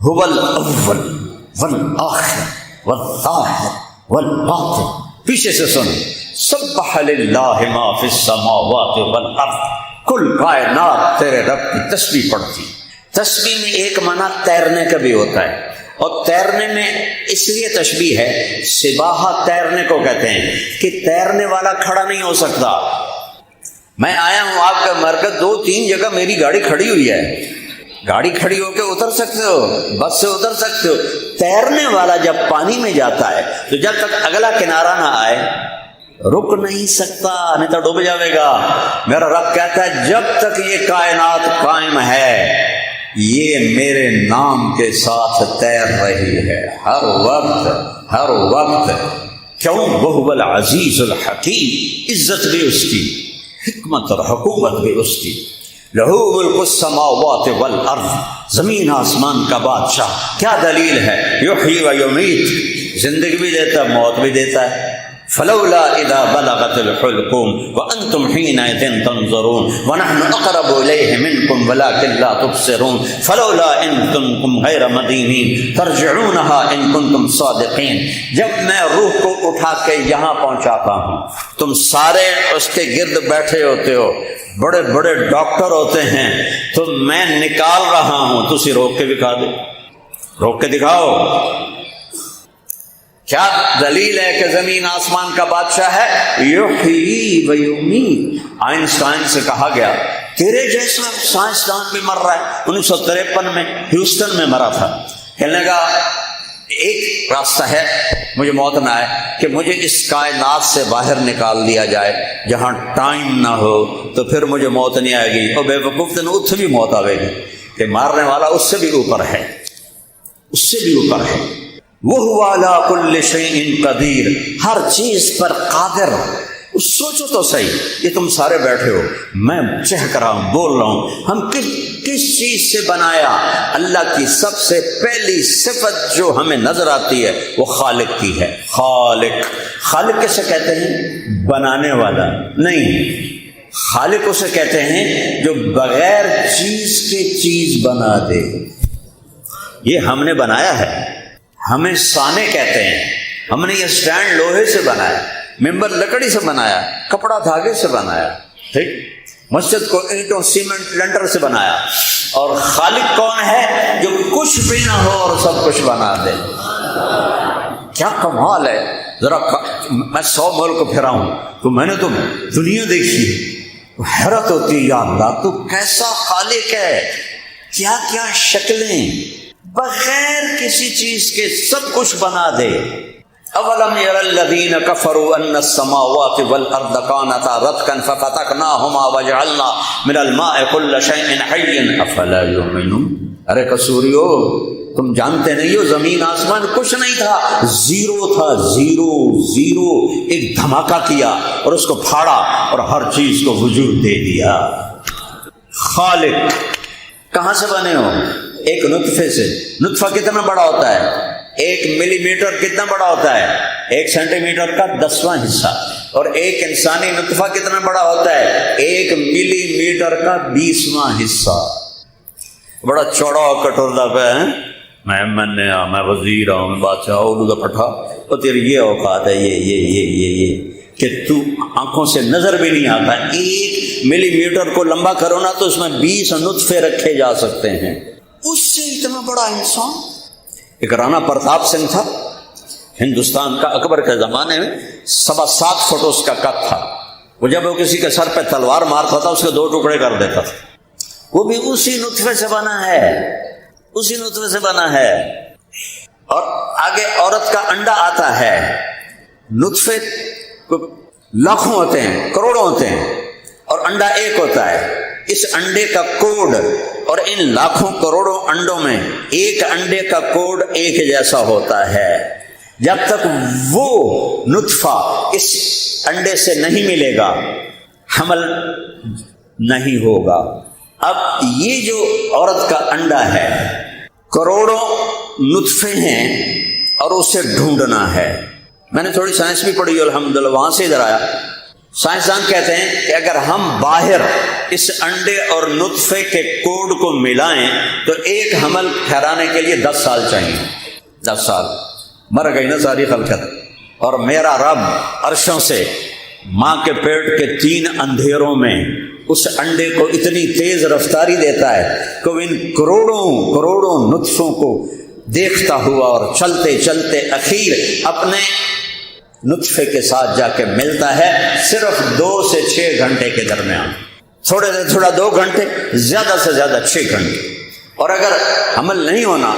هو الاول والآخر والظاہر والباطن. پیچھے سے سن. سبح للہ ما فی السماوات والارض. کل کائنات تیرے رب کی تسبیح پڑھتی. تسبیح میں ایک معنی تیرنے کا بھی ہوتا ہے، اور تیرنے میں اس لیے تشبیہ ہے، سباحہ تیرنے کو کہتے ہیں کہ تیرنے والا کھڑا نہیں ہو سکتا. میں آیا ہوں آپ کا مرکز، 2-3 جگہ میری گاڑی کھڑی ہوئی ہے، گاڑی کھڑی ہو کے اتر سکتے ہو، بس سے اتر سکتے ہو. تیرنے والا جب پانی میں جاتا ہے تو جب تک اگلا کنارہ نہ آئے رک نہیں سکتا، نہیں تو ڈوب جاوے گا. میرا رب کہتا ہے جب تک یہ کائنات قائم ہے یہ میرے نام کے ساتھ تیر رہی ہے ہر وقت. کیوں؟ وہو العزیز الحکیم. عزت بھی اس کی، حکمت اور حکومت بھی اس کی. لہو ملک السماوات والارض. زمین آسمان کا بادشاہ. کیا دلیل ہے؟ یحیی و یمیت. زندگی بھی دیتا ہے، موت بھی دیتا ہے. فلولا اذا بلغت الحلقوم وانتم حينئذ تنظرون ونحن اقرب اليه منكم ولكن لا تبصرون فلولا ان كنتم غير مدينين ترجعونها ان كنتم صادقين. جب میں روح کو اٹھا کے یہاں پہنچاتا ہوں تم سارے اس کے گرد بیٹھے ہوتے ہو، بڑے بڑے ڈاکٹر ہوتے ہیں، تو میں نکال رہا ہوں، تسی روک کے دکھا دے، روک کے دکھاؤ. کیا دلیل ہے کہ زمین آسمان کا بادشاہ ہے؟ یحیی و یمیت. آئنسٹائن سے کہا گیا تیرے جیسا سائنسدان بھی مر رہا ہے. 1953 میں ہیوسٹن میں مرا تھا. کہنے لگا ایک راستہ ہے مجھے موت نہ آئے کہ مجھے اس کائنات سے باہر نکال دیا جائے جہاں ٹائم نہ ہو، تو پھر مجھے موت نہیں آئے گی. اور بے وقوف دن اتھ بھی موت آئے گی کہ مارنے والا اس سے بھی اوپر ہے، اس سے بھی اوپر ہے. وَهُوَ عَلَىٰ كُلِّ شَيْءٍ قَدِيرٌ. ہر چیز پر قادر. سوچو تو صحیح، یہ تم سارے بیٹھے ہو، میں چہک رہا ہوں، بول رہا ہوں، ہم کس چیز سے بنایا؟ اللہ کی سب سے پہلی صفت جو ہمیں نظر آتی ہے وہ خالق کی ہے. خالق کسے کہتے ہیں؟ بنانے والا نہیں. خالق اسے کہتے ہیں جو بغیر چیز کے چیز بنا دے. یہ ہم نے بنایا ہے، ہمیں سانے کہتے ہیں. ہم نے یہ سٹینڈ لوہے سے بنایا، ممبر لکڑی سے بنایا، کپڑا دھاگے سے بنایا، ٹھیک، مسجد کو اینٹوں سیمنٹ لنٹر سے بنایا. اور خالق کون ہے؟ جو کچھ بھی نہ ہو اور سب کچھ بنا دے. کیا کمال ہے. ذرا میں 100 ملک پھرا ہوں تو میں نے تو دنیا دیکھی، حیرت ہوتی ہے، یا اللہ تو کیسا خالق ہے، کیا کیا شکلیں، بغیر کسی چیز کے سب کچھ بنا دے. اولم ير الذين كفروا ان السماوات والارض كانتا رتقا ففتقناهما وجعلنا من الماء كل شيء حي افلا يؤمنون. ارے قصوریو، تم جانتے نہیں ہو زمین آسمان کچھ نہیں تھا، زیرو تھا، زیرو. ایک دھماکہ کیا اور اس کو پھاڑا اور ہر چیز کو وجود دے دیا. خالق. کہاں سے بنے ہو؟ ایک نطفے سے. نطفہ کتنا بڑا ہوتا ہے؟ 1 ملی میٹر کتنا بڑا ہوتا ہے؟ 1 سینٹی میٹر کا 10واں حصہ. اور ایک انسانی نطفہ کتنا بڑا ہوتا ہے؟ 1 ملی میٹر کا 20واں حصہ. بڑا چوڑا کٹورا پہ ہے، میں وزیر ہوں، میں بادشاہ ہوں، کا پٹھا، اور تیری یہ اوقات ہے، یہ کہ تو آنکھوں سے نظر بھی نہیں آتا. 1 ملی میٹر کو لمبا کرو نا تو اس میں 20 نطفے رکھے جا سکتے ہیں. اس سے اتنا بڑا انسان. ایک رانا پرتاپ سنگھ تھا، ہندوستان کا، اکبر کے زمانے میں 7.25 فٹ اس کا قد تھا. وہ جب وہ کسی کے سر پہ تلوار مارتا تھا اس کے 2 ٹکڑے کر دیتا تھا. وہ بھی اسی نطفے سے بنا ہے، اسی نطفے سے بنا ہے. اور آگے عورت کا انڈا آتا ہے. نطفے لاکھوں ہوتے ہیں، کروڑوں ہوتے ہیں، اور انڈا ایک ہوتا ہے. اس انڈے کا کوڈ اور ان لاکھوں کروڑوں انڈوں میں ایک انڈے کا کوڈ ایک جیسا ہوتا ہے. جب تک وہ نطفہ اس انڈے سے نہیں ملے گا حمل نہیں ہوگا. اب یہ جو عورت کا انڈا ہے، کروڑوں نطفے ہیں اور اسے ڈھونڈنا ہے. میں نے تھوڑی سائنس بھی پڑھی الحمدللہ، وہاں سے ادھر آیا. سائنسدان کہتے ہیں کہ اگر ہم باہر اس انڈے اور نطفے کے کوڈ کو ملائیں تو ایک حمل ٹھہرانے کے لیے 10 سال چاہیے. 10 سال مر گئی نا ساری خلقت. اور میرا رب عرشوں سے ماں کے پیٹ کے 3 اندھیروں میں اس انڈے کو اتنی تیز رفتاری دیتا ہے کہ وہ ان کروڑوں نطفوں کو دیکھتا ہوا اور چلتے چلتے اخیر اپنے نطفے کے ساتھ جا کے ملتا ہے صرف 2 سے 6 گھنٹے کے درمیان. تھوڑے سے تھوڑا 2 گھنٹے، زیادہ سے زیادہ 6 گھنٹے. اور اگر عمل نہیں ہونا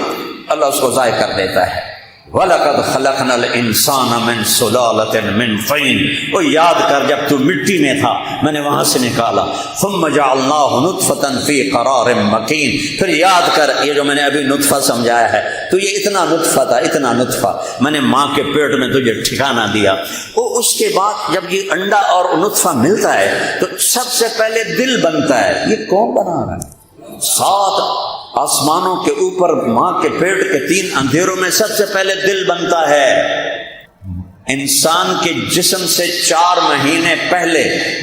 اللہ اس کو ضائع کر دیتا ہے. وَلَقَدْ خَلَقْنَا الْإِنسَانَ مِنْ سُلَالَةٍ مِنْ طِينٍ. وہ یاد کر جب تو مٹی میں تھا میں نے وہاں سے نکالا. ثُمَّ جَعَلْنَاهُ نُطْفَةً فِي قَرَارٍ مَكِينٍ. پھر یاد کر یہ جو میں نے ابھی نطفہ سمجھایا ہے تو یہ اتنا نطفہ تھا، اتنا نطفہ میں نے ماں کے پیٹ میں تجھے ٹھکانہ دیا. وہ اس کے بعد جب یہ انڈا اور نطفہ ملتا ہے تو سب سے پہلے دل بنتا ہے. یہ کون بنا رہا ہے؟ 7 آسمانوں کے اوپر ماں کے پیٹ کے 3 اندھیروں میں سب سے پہلے دل بنتا ہے. انسان کے جسم سے 4 مہینے پہلے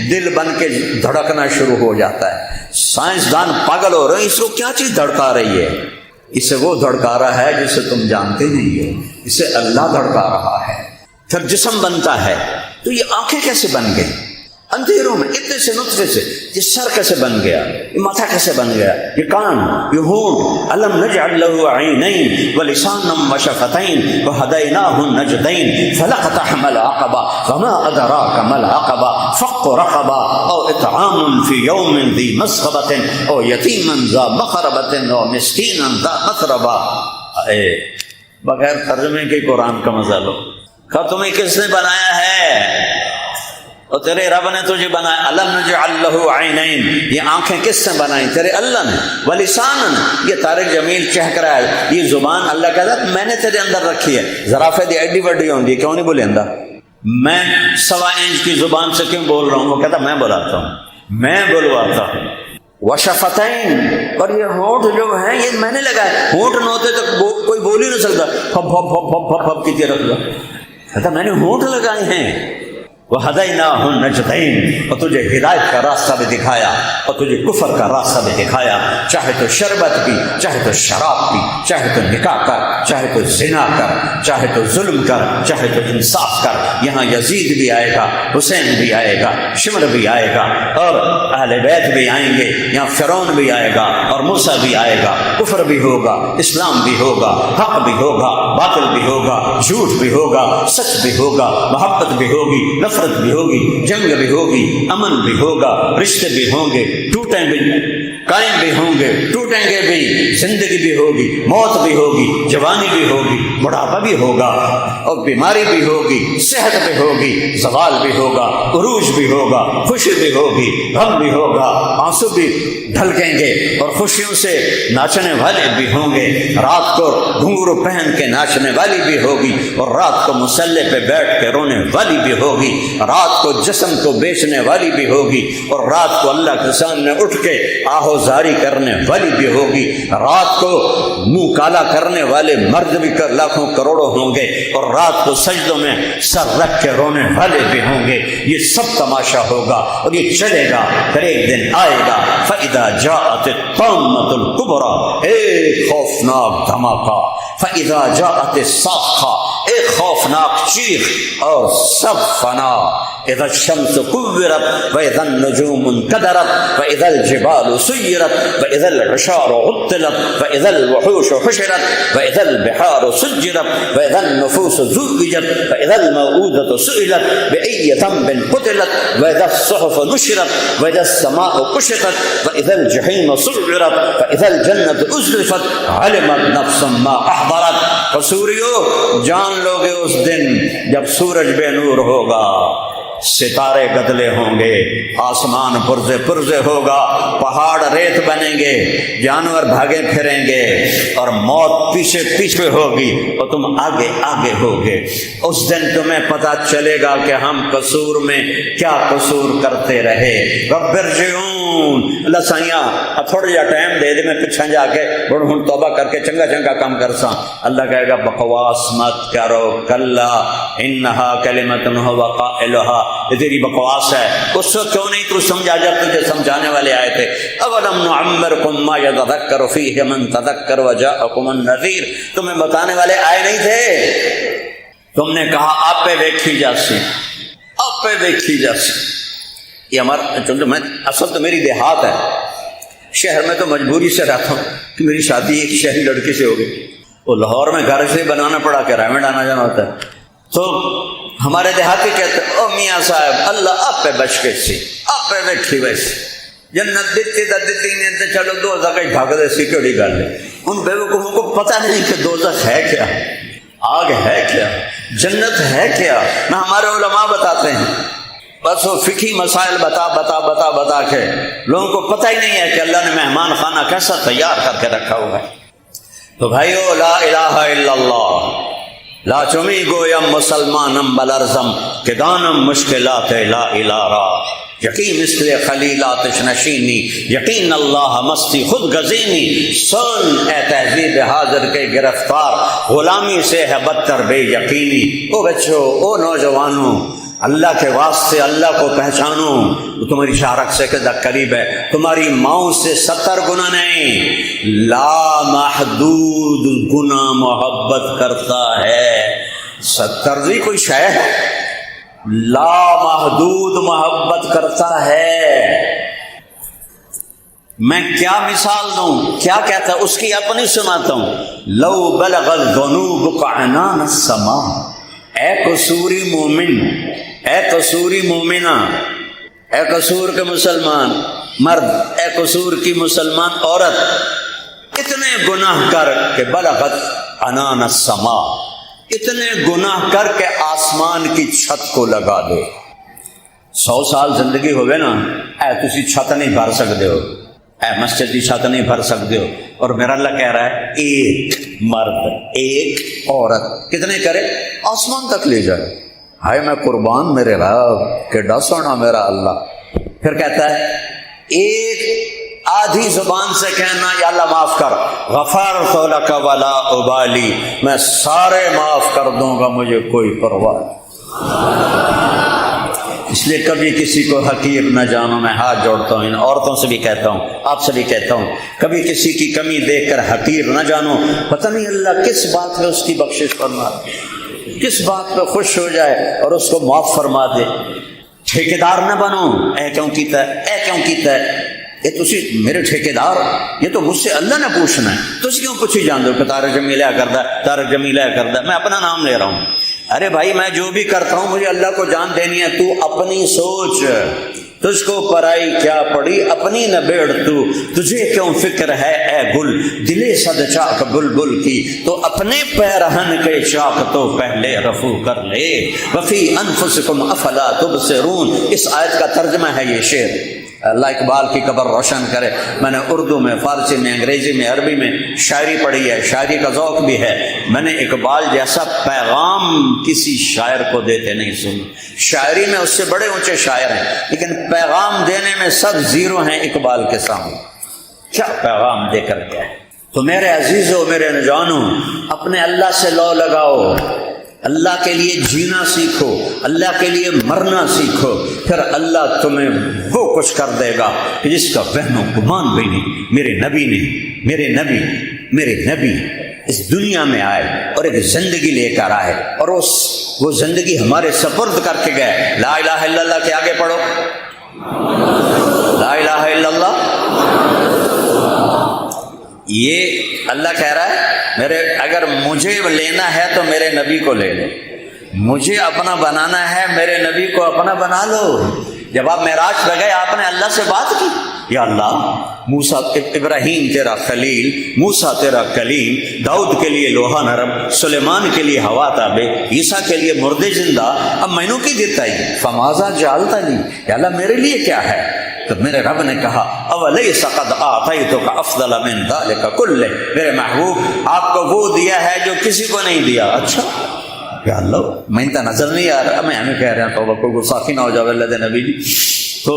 دل بن کے دھڑکنا شروع ہو جاتا ہے. سائنسدان پاگل ہو رہے ہیں، اس کو کیا چیز دھڑکا رہی ہے؟ اسے وہ دھڑکا رہا ہے جسے تم جانتے نہیں ہو، اسے اللہ دھڑکا رہا ہے. پھر جسم بنتا ہے تو یہ آنکھیں کیسے بن گئی؟ اندھیروں میں اتنے سے نطفے سے. یہ سر کیسے بن گیا؟ یہ ماتھا کیسے بن گیا؟ یہ کان، یہ ہونٹ. الم نجعل له عینین ولسانا وشفتین وہدیناہ النجدین فلاقتحم العقبہ وما ادراک ما العقبہ فق رقبہ او اطعام فی یوم ذی مسغبۃ او یتیما ذا مقربۃ او مسکینا ذا متربہ. بغیر ترجمے کے قرآن کا مزہ لو. کہ تمہیں کس نے بنایا ہے؟ اور تیرے رب نے تجھے بنایا. الم نجعل له عینین، یہ آنکھیں کس نے بنائی؟ تیرے اللہ نے. ولسان، یہ طارق جمیل چہک رہا ہے، یہ زبان اللہ کہتا ہے میں نے تیرے اندر رکھی ہے. زرافے دی ایڈی وڈی ہوندی کیوں نہیں بولے اندر؟ میں 1.25 انچ کی زبان سے کیوں بول رہا ہوں؟ وہ کہتا میں بلاتا ہوں، میں بلواتا ہوں. وشفتین، اور یہ ہونٹ جو ہے یہ میں نے لگایا. ہونٹ نہ ہوتے تو کوئی بول ہی نہیں سکتا. پھپ پھپ پھپ پھپ پھپ کی طرح کہتا میں نے ہونٹ لگائے ہیں. وَهَدَيْنَاهُ النَّجْدَيْنِ، اور تجھے ہدایت کا راستہ بھی دکھایا اور تجھے کفر کا راستہ بھی دکھایا. چاہے تو شربت پی، چاہے تو شراب پی، چاہے تو نکاح کر، چاہے تو زنا کر، چاہے تو ظلم کر، چاہے تو انصاف کر. یہاں یزید بھی آئے گا، حسین بھی آئے گا، شمر بھی آئے گا اور اہل بیت بھی آئیں گے. یہاں فرعون بھی آئے گا اور موسیٰ بھی آئے گا. کفر بھی ہوگا، اسلام بھی ہوگا، حق بھی ہوگا، باطل بھی ہوگا، جھوٹ بھی ہوگا، سچ بھی ہوگا، محبت بھی ہوگی، نفرت بھی ہوگی، جنگ بھی ہوگی، امن بھی ہوگا، رشتے بھی ہوں گے، ٹوٹیں بھی، قائم بھی ہوں گے، ٹوٹیں گے بھی. زندگی بھی ہوگی، موت بھی ہوگی، جوانی بھی ہوگی، بڑھاپا بھی ہوگا اور بیماری بھی ہوگی، صحت بھی ہوگی، زوال بھی ہوگا، عروج بھی ہوگا، خوشی بھی ہوگی، غم بھی ہوگا. آنسو بھی ڈھلکیں گے اور خوشیوں سے ناچنے والے بھی ہوں گے. رات کو گھنگرو پہن کے ناچنے والی بھی ہوگی اور رات کو مسلح پہ بیٹھ کے رونے والی بھی ہوگی. رات کو جسم کو بیچنے والی بھی ہوگی اور رات کو اللہ کے سامنے اٹھ کے آہو زاری کرنے والی بھی ہوگی. رات کو منہ کالا کرنے والے مرد بھی لاکھوں کروڑوں ہوں گے اور رات کو سجدوں میں سر رکھ کے رونے والے بھی ہوں گے. یہ سب تماشا ہوگا اور یہ چلے گا. پھر ایک دن آئے گا فَإِذَا جَاءَتِ الطَّامَّةُ الْكُبْرَى، ایک خوفناک دھماکہ. فَإِذَا جَاءَتِ الصَّاخَّةُ، ایک خوفناک چیخ اور سب فنا. اذا الشمس كورت واذا النجوم انكدرت واذا الجبال سيرت واذا العشار عطلت واذا الوحوش حشرت واذا البحار سجرت واذا النفوس زوجت واذا الموءودة سئلت بأي ذنب قتلت واذا الصحف نشرت واذا السماء كشطت واذا الجحيم سعرت واذا الجنة أزلفت علمت نفس ما احضرت. سوریو جان لو گے اس دن جب سورج بے نور ہوگا، ستارے گدلے ہوں گے، آسمان پرزے پرزے ہوگا، پہاڑ ریت بنیں گے، جانور بھاگے پھریں گے اور موت پیچھے پیچھے ہوگی اور تم آگے آگے ہوگے. اس دن تمہیں پتہ چلے گا کہ ہم قصور میں کیا قصور کرتے رہے. رب ارجعون، اللہ سائیاں تھوڑا جا ٹائم دے دے، میں پیچھے جا کے بڑھ ہن توبہ کر کے چنگا چنگا کام کرساں. اللہ کہے گا بکواس مت کرو، کلا انہا کلمۃ هو قائلها یہ تیری بکواس ہے. اس وقت کیوں نہیں تو سمجھا جب تجھے سمجھانے والے آئے تھے. اولم نعمرکم ما یتذکر فیہ من تذکر وجاءکم النذیر. تمہیں بتانے والے آئے نہیں تھے؟ تم نے کہا آپ پہ ویکھی جاسی، آپ پہ ویکھی جاسی. یہ ہمارا چونکہ میں اصل تو میری دیہات ہے، شہر میں تو مجبوری سے رہتا ہوں کہ میری شادی ایک شہری لڑکی سے ہو گئی. وہ لاہور میں گھر سے بنانا پڑا کہ رائے میں آنا جانا ہوتا ہے. تو ہمارے دیہاتی کہتے ہیں او میاں صاحب اللہ آپ پہ بچ کے سی، آپ پہ بیٹھی ویسی جنت دیتی تو دیتی نہیں تو چلو دوزخ ہی بھاگ دے سی کیڑی گل ہے. ان بیوقوفوں کو پتہ نہیں کہ دوزخ ہے کیا، آگ ہے کیا، جنت ہے کیا. نہ ہمارے علماء بتاتے ہیں، بس وہ فقہی مسائل بتا کے لوگوں کو پتہ ہی نہیں ہے کہ اللہ نے مہمان خانہ کیسا تیار کر کے رکھا ہوا ہے. تو بھائیو لا الہ الا اللہ لا چمی گویم مسلمانم بلرزم کہ دانم مشکلات لا الہ را یقین مثل خلیلات نشینی یقین اللہ مستی خود گزینی. سن اے تہذیب حاضر کے گرفتار غلامی سے ہے بدتر بے یقینی. او بچوں، او نوجوانوں، اللہ کے واسطے اللہ کو پہچانو. تمہاری شارک سے قدر قریب ہے، تمہاری ماؤں سے 70 گنا نہیں، لا محدود گنا محبت کرتا ہے. 70 بھی کوئی شے ہے، لا محدود محبت کرتا ہے. میں کیا مثال دوں، کیا کہتا ہے اس کی اپنی سناتا ہوں. لو بلغت ذنوبک عنان السماء، اے قصوری مومن، اے قصوری مومنہ، اے قصور کے مسلمان مرد، اے قصور کی مسلمان عورت، اتنے گناہ کر کہ بلغت عنان السماء، اتنے گناہ کر کے آسمان کی چھت کو لگا دے. 100 سال زندگی ہوگے نا، اے تسی چھت نہیں بھر سکتے ہو، اے مسجد کی چھت نہیں بھر سکتے ہو. اور میرا اللہ کہہ رہا ہے ایک مرد ایک عورت کتنے کرے آسمان تک لے جائے. ہائے میں قربان میرے رب کہ ڈسونا میرا اللہ. پھر کہتا ہے ایک آدھی زبان سے کہنا یا اللہ معاف کر، غفرت لک ولا ابالی، میں سارے معاف کر دوں گا مجھے کوئی پرواہ. اس لیے کبھی کسی کو حقیر نہ جانو. میں ہاتھ جوڑتا ہوں ان عورتوں سے بھی کہتا ہوں، آپ سے بھی کہتا ہوں، کبھی کسی کی کمی دیکھ کر حقیر نہ جانو. پتہ نہیں اللہ کس بات پہ اس کی بخشش فرما دے، کس بات پہ خوش ہو جائے اور اس کو معاف فرما دے. ٹھیکیدار نہ بنو، اے کیوں کیتا ہے، اے کیوں کیتا ہے، یہ تسی میرے ٹھیکیدار، یہ تو مجھ سے اللہ نے پوچھنا ہے، تسی کیوں پوچھی جان دو کہ طارق جمیلہ کردہ، طارق جمیلہ کردہ. میں اپنا نام لے رہا ہوں. ارے بھائی میں جو بھی کرتا ہوں مجھے اللہ کو جان دینی ہے. تو اپنی سوچ، تجھ کو پرائی کیا پڑی اپنی نہ بیڑ تو، تجھے کیوں فکر ہے اے گل دلے صد چاک بلبل کی. تو اپنے پیرہن کے چاک تو پہلے رفو کر لے. وفی انفسکم افلا تبصرون. اس آیت کا ترجمہ ہے یہ شعر. اللہ اقبال کی قبر روشن کرے. میں نے اردو میں، فارسی میں، انگریزی میں، عربی میں شاعری پڑھی ہے، شاعری کا ذوق بھی ہے. میں نے اقبال جیسا پیغام کسی شاعر کو دیتے نہیں سنا. شاعری میں اس سے بڑے اونچے شاعر ہیں، لیکن پیغام دینے میں سب زیرو ہیں اقبال کے سامنے. کیا پیغام دے کر گیا ہے. تو میرے عزیزوں، میرے نوجوانوں، اپنے اللہ سے لو لگاؤ، اللہ کے لیے جینا سیکھو، اللہ کے لیے مرنا سیکھو. پھر اللہ تمہیں وہ کچھ کر دے گا جس کا وہم و گمان بھی نہیں. میرے نبی اس دنیا میں آئے اور ایک زندگی لے کر آئے اور وہ زندگی ہمارے سپرد کر کے گئے. لا الہ الا اللہ کے آگے پڑھو، لا الہ الا اللہ. یہ اللہ کہہ رہا ہے اگر مجھے لینا ہے تو میرے نبی کو لے لو، مجھے اپنا بنانا ہے میرے نبی کو اپنا بنا لو. جب آپ معراج پہ گئے آپ نے اللہ سے بات کی، یا اللہ موسیٰ ابراہیم تیرا خلیل، موسیٰ تیرا کلیم، داؤد کے لیے لوہا نرم، سلیمان کے لیے ہوا تابع، عیسیٰ کے لیے مردے زندہ، اب مینوں کی دیتا ہی فماذا جعلتنی، یا اللہ میرے لیے کیا ہے. تو میرے رب نے کہا اولیس قد آتیتک افضل من ذلک کلہ، میرے محبوب آپ کو وہ دیا ہے جو کسی کو نہیں دیا. اچھا یا اللہ میں تو نظر نہیں آ رہا، میں ہمیں کہہ رہا ہوں توبہ کوئی گستاخی نہ ہو جائے اللہ دے نبی جی. تو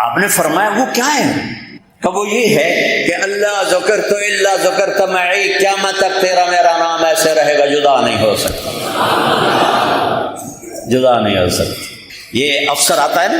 آپ نے فرمایا وہ کیا ہے؟ کہ وہ یہ ہے کہ اللہ ذکرت الا ذکرت معی، قیامت تک تیرا میرا نام ایسے رہے گا، جدا نہیں ہو سکتا. جدا نہیں ہو سکتی۔ یہ افسر آتا ہے نا،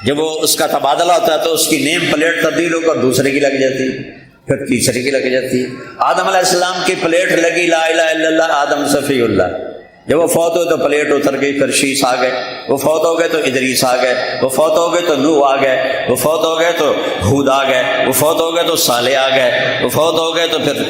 جب وہ اس کا تبادلہ ہوتا ہے تو اس کی نیم پلیٹ تبدیل ہو کر دوسرے کی لگ جاتی ہے، پھر تیسرے کی لگ جاتی ہے۔ آدم علیہ السلام کی پلیٹ لگی لا الہ الا اللہ آدم صفی اللہ، جب وہ فوت ہوئے تو پلیٹ اتر گئی، پھر شیش آ گئے، وہ فوت ہو گئے تو ادریس آ گئے، وہ فوت ہو گئے تو نوح آ گئے، وہ فوت ہو گئے تو ہود آ گئے، وہ فوت ہو گئے تو صالح آ گئے، وہ فوت ہو گئے تو پھر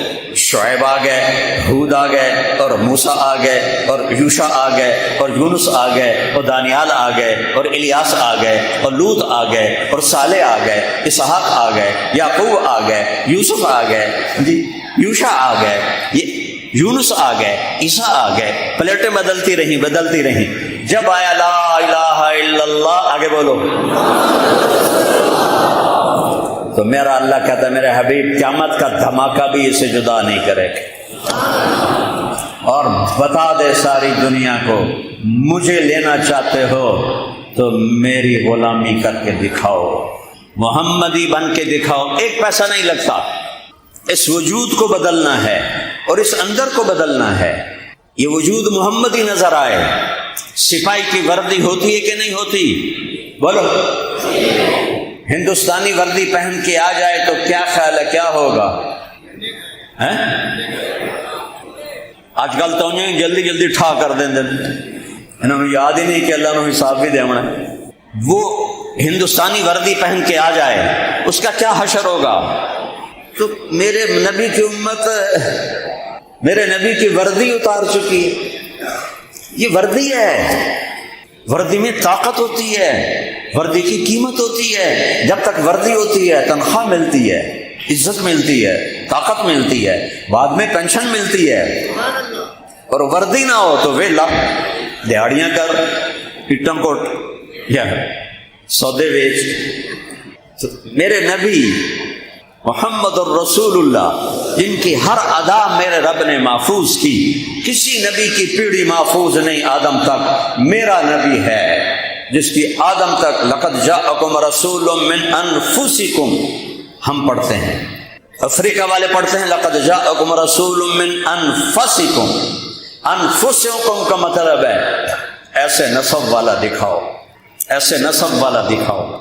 شعیب آ گئے، ہود آ گئے، اور موسیٰ آ گئے، اور یوشع آ گئے، اور یونس آ گئے، اور دانیال آ گئے، اور الیاس آ گئے، اور لوط آ گئے، اور صالح آ گئے، اسحاق آ گئے، یعقوب آ گئے، یوسف آ گئے، جی یوشع آ گئے، یہ یونس آ گئے، عیسیٰ آ گئے، پلیٹیں بدلتی رہیں۔ جب آیا لا الہ الا اللہ، آگے بولو، تو میرا اللہ کہتا ہے میرے حبیب قیامت کا دھماکہ بھی اسے جدا نہیں کرے گا، اور بتا دے ساری دنیا کو مجھے لینا چاہتے ہو تو میری غلامی کر کے دکھاؤ، محمدی بن کے دکھاؤ، ایک پیسہ نہیں لگتا، اس وجود کو بدلنا ہے اور اس اندر کو بدلنا ہے، یہ وجود محمدی نظر آئے۔ سپاہی کی وردی ہوتی ہے کہ نہیں ہوتی؟ بولو، ہندوستانی وردی پہن کے آ جائے تو کیا خیال ہے کیا ہوگا؟ آج کل تو انہیں جلدی ٹھا کر دیں انہوں یاد ہی نہیں کہ اللہ نے حساب بھی دینا ہے۔ وہ ہندوستانی وردی پہن کے آ جائے، اس کا کیا حشر ہوگا؟ تو میرے نبی کی امت میرے نبی کی وردی اتار چکی ہے، یہ وردی ہے، وردی میں طاقت ہوتی ہے، وردی کی قیمت ہوتی ہے، جب تک وردی ہوتی ہے تنخواہ ملتی ہے، عزت ملتی ہے، طاقت ملتی ہے، بعد میں پینشن ملتی ہے، اور وردی نہ ہو تو ویلا دیہڑیاں کر، اٹم کوٹ یا سودے بیچ۔ تو میرے نبی محمد الرسول اللہ جن کی ہر ادا میرے رب نے محفوظ کی، کسی نبی کی پیڑھی محفوظ نہیں آدم تک، میرا نبی ہے جس کی آدم تک لقد جاءکم رسول من انفسکم، ہم پڑھتے ہیں، افریقہ والے پڑھتے ہیں لقد جاءکم رسول من انفسکم، انفسکم کا مطلب ہے ایسے نسب والا دکھاؤ، ایسے نسب والا دکھاؤ۔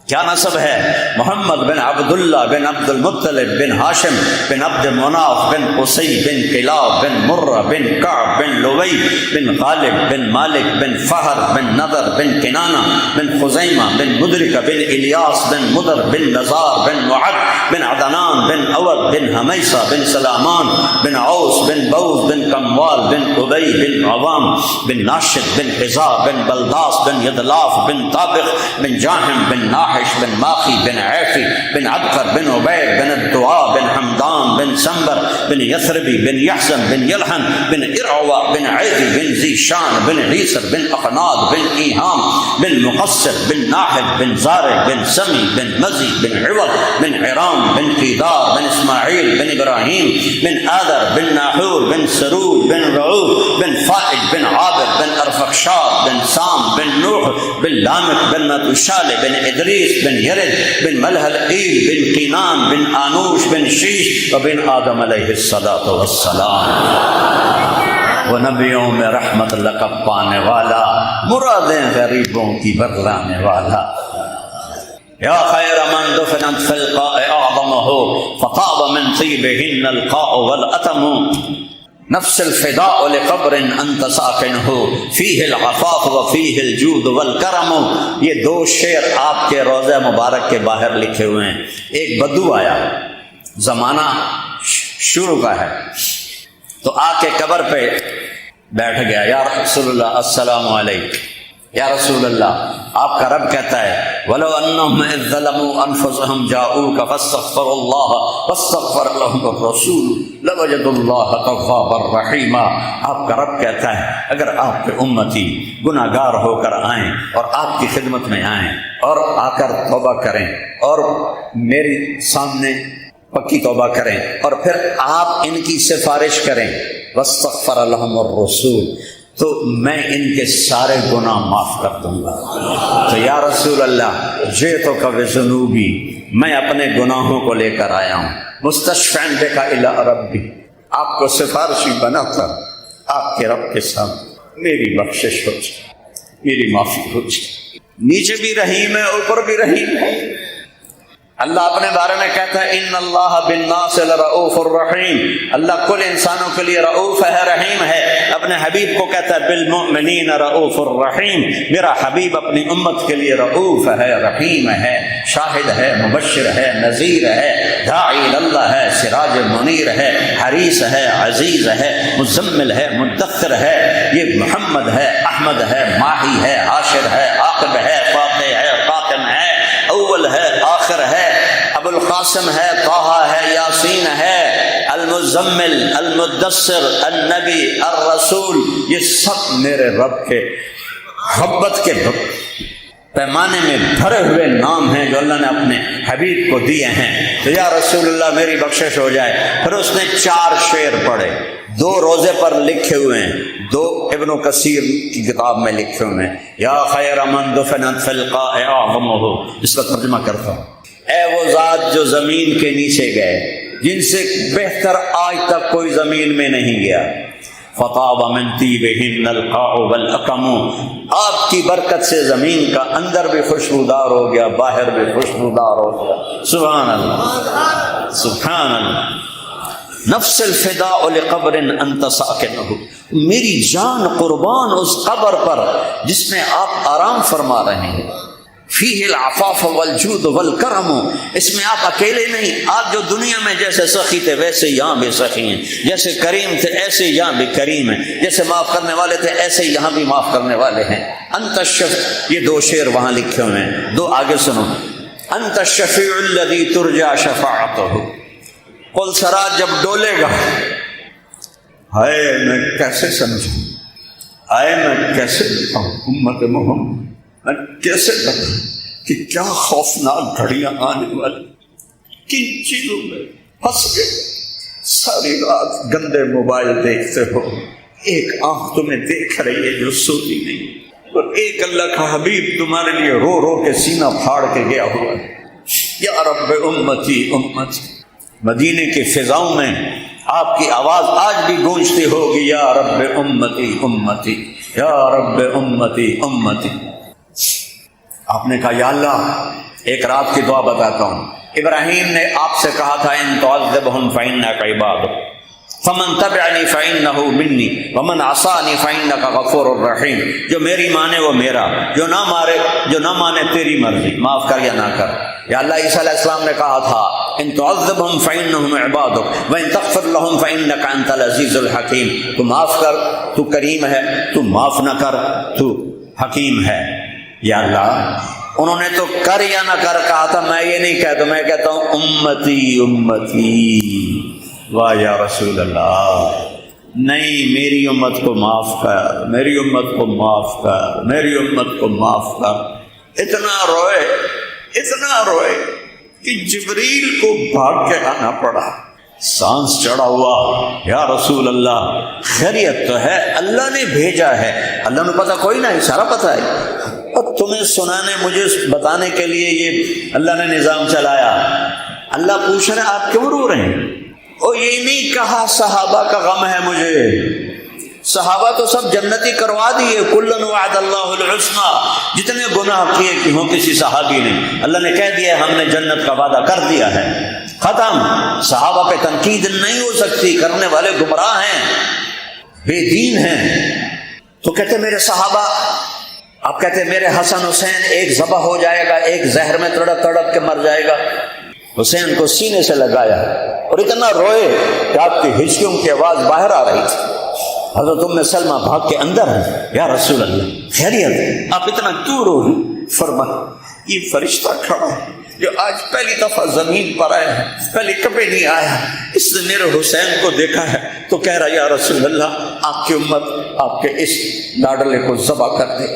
کیا نسب ہے؟ محمد بن عبداللہ بن عبد المطلب بن ہاشم بن عبد مناف بن قصی بن کلاب بن مرہ بن کعب بن لوی بن غالب بن مالک بن فہر بن نضر بن کنانہ بن خزیمہ بن مدرکہ بن الیاس بن مدر بن نزار بن معد بن عدنان بن اود بن حمیسہ بن سلامان بن عوس بن بوز بن کموال بن ابی بن عوام بن ناشد بن حزا بن بلداس بن یدلاف بن طابق بن جاہم بن ناحش بن ماخی بن عیفی بن عبقر بن عبید بن الدعاء بن حمدان بن سنبر بن یثربی بن یحزن بن یلحن بن ارعوا بن عیدی بن ذیشان بن عیسر بن اقناد بن ایہام بن مقصر بن ناحد بن زارع بن سمی بن مزی بن عوض بن عرام بن قیدار بن اسماعیل بن ابراہیم بن آدر بن ناحور بن سرود بن رعود بن فائج بن عابر بن ارفخشاد بن سام بن نوح بن لامک بن متوشال بن ادریس بن یرد بن ملحل ایل بن قینان بن آنوش بن شیش وبن آدم علیہ الصلاۃ والسلام۔ وہ نبیوں میں رحمت لقب پانے والا، مرادیں غریبوں کی برلانے والا، یا خیر من دفنت فی القاء اعظمہ فطاب من طیبہن القاء والاتم، نفس الفداء لقبر انت ساکنہ فیہ العفاف وفیہ الجود والکرم۔ یہ دو شعر آپ کے روضہ مبارک کے باہر لکھے ہوئے ہیں۔ ایک بدو آیا، زمانہ شروع کا ہے، تو آ کے قبر پہ بیٹھ گیا، یا رسول اللہ السلام علیکم، یا رسول اللہ آپ کا رب کہتا ہے وَلَوْ أَنَّهُمْ إِذْ ظَلَمُوا أَنفُسَهُمْ جَاءُوكَ فَاسْتَغْفَرُوا اللَّهَ وَاسْتَغْفَرَ لَهُمُ الرَّسُولُ لَوَجَدُوا اللَّهَ تَوَّابًا رَحِيمًا۔ آپ کا رب کہتا ہے اگر آپ کے امتی گناہ گار ہو کر آئیں اور آپ کی خدمت میں آئیں اور آ کر توبہ کریں اور میری سامنے پکی توبہ کریں اور پھر آپ ان کی سفارش کریں، وَاسْتَغْفَرَ لَهُمُ الرَّسُولُ، تو میں ان کے سارے گناہ معاف کر دوں گا۔ تو یا رسول اللہ جئتک بذنوبی، میں اپنے گناہوں کو لے کر آیا ہوں، مستشفعا بک الی ربی، آپ کو سفارشی بنا کر آپ کے رب کے سامنے میری بخشش ہو جائے۔ میری معافی ہو جائے. نیچے بھی رحیم ہے، اوپر بھی رحیم ہے. اللہ اپنے بارے میں کہتا ہے ان اللہ بالناس لرؤوف الرحیم، اللہ کل انسانوں کے لیے رؤوف ہے، رحیم ہے. اپنے حبیب کو کہتا ہے بالمؤمنین رؤوف الرحیم، میرا حبیب اپنی امت کے لیے رؤوف ہے، رحیم ہے، شاہد ہے، مبشر ہے، نذیر ہے، داعی اللہ ہے، سراج منیر ہے، حریص ہے، عزیز ہے، مزمل ہے، مدثر ہے. یہ محمد ہے، احمد ہے، ماہی ہے، حاشر ہے، عاقب ہے، فاتح ہے، قاتم ہے، اول ہے، آخر ہے، ابو القاسم ہے، طہ ہے، یاسین ہے، المزمل، المدثر، النبی، الرسول. یہ سب میرے رب کے محبت کے پیمانے میں بھرے ہوئے نام ہیں جو اللہ نے اپنے حبیب کو دیے ہیں. تو یا رسول اللہ میری بخشش ہو جائے. پھر اس نے 4 شعر پڑھے، 2 روزے پر لکھے ہوئے ہیں، 2 ابن کثیر کی کتاب میں لکھے ہوئے ہیں. یا خیر من دفنت فی القاع اعظمہ، اس کا ترجمہ کرتا ہوں. اے وہ ذات جو زمین کے نیچے گئے، جن سے بہتر آج تک کوئی زمین میں نہیں گیا. فطاب من طیبہن القاع والاکم، آپ کی برکت سے زمین کا اندر بھی خوشبودار ہو گیا، باہر بھی خوشبودار ہو گیا. سبحان اللہ، سبحان اللہ. نفس الفداء لقبر انت ساکنہ، میری جان قربان اس قبر پر جس میں آپ آرام فرما رہے ہیں. فیہ العفاف والجود والکرم، اس میں آپ اکیلے نہیں، آپ جو دنیا میں جیسے سخی تھے ویسے یہاں بھی سخی ہیں، جیسے کریم تھے ایسے یہاں بھی کریم ہیں، جیسے معاف کرنے والے تھے ایسے یہاں بھی معاف کرنے والے ہیں. انت الشفیع، یہ 2 شعر وہاں لکھے ہوئے ہیں، 2 آگے سنو. انت الشفیع الذی ترجى شفاعتہ، قل سرا جب ڈولے گا، ہائے میں کیسے سمجھوں، ہائے میں کیسے بتاؤں امت محمد، میں کیسے بتاؤں کہ کیا خوفناک گھڑیاں آنے والی، کن چیزوں میں پھنس گئے. ساری رات گندے موبائل دیکھتے ہو، ایک آنکھ تمہیں دیکھ رہی ہے جو سوتی نہیں، اور ایک اللہ کا حبیب تمہارے لیے رو رو کے سینہ پھاڑ کے گیا ہوا ہے. یا رب امتی امتی. مدینے کی فضاؤں میں آپ کی آواز آج بھی گونجتی ہوگی، یا رب امتی امتی، یا رب امتی امتی. آپ نے کہا یا اللہ، ایک رات کی دعا بتاتا ہوں. ابراہیم نے آپ سے کہا تھا ان تعذبہم فإنک عبادک فمن تبعنی فإنہ منی ومن عصانی فإنک غفور الرحیم. جو میری مانے وہ میرا، جو نہ مانے تیری مرضی، معاف کر یا نہ کر. یا اللہ عیسیٰ علیہ السلام نے کہا تھا ان تعذبہم فإنہم عبادک وإن تغفر لہم فإنک انت العزیز الحکیم. تو معاف کر، تو کریم ہے، تو معاف نہ کر، تو حکیم ہے. یا اللہ انہوں نے تو کر یا نہ کر کہا تھا، میں یہ نہیں کہتا، میں کہتا ہوں امتی امتی. واہ یا رسول اللہ، نہیں میری امت کو معاف کر، میری امت کو معاف کر، میری امت کو معاف کر. اتنا روئے کہ جبریل کو بھاگ کے آنا پڑا. سانس چڑھا ہوا، یا رسول اللہ خیریت تو ہے، اللہ نے بھیجا ہے، اللہ نے پتا کوئی نہ، سارا پتا ہے، اور تمہیں سنانے مجھے بتانے کے لیے یہ اللہ نے نظام چلایا. اللہ پوچھ رہے آپ کیوں رو رہے ہیں؟ اور یہ نہیں کہا صحابہ کا غم ہے مجھے، صحابہ تو سب جنتی کروا دیے، کلن وعد اللہ الحسنی، جتنے گناہ کیے کہ ہوں کسی صحابی نے، اللہ نے کہہ دیا ہم نے جنت کا وعدہ کر دیا ہے، ختم. صحابہ پہ تنقید نہیں ہو سکتی، کرنے والے گمراہ ہیں، بے دین ہیں. تو کہتے میرے صحابہ، آپ کہتے میرے حسن حسین ایک ذبح ہو جائے گا، ایک زہر میں تڑپ تڑپ کے مر جائے گا. حسین کو سینے سے لگایا اور اتنا روئے کہ آپ کی ہچکیوں کی آواز باہر آ رہی تھی. حضرت ام سلمہ بھاگ کے اندر ہے، یا رسول اللہ خیریت، آپ اتنا کیوں رو رہے؟ فرمایا یہ فرشتہ کھڑا ہے جو آج پہلی دفعہ زمین پر آیا ہے، پہلے کبھی نہیں آیا، اس نے میرے حسین کو دیکھا ہے تو کہہ رہا یا رسول اللہ آپ کی امت آپ کے اس لاڈلے کو ذبح کر دے،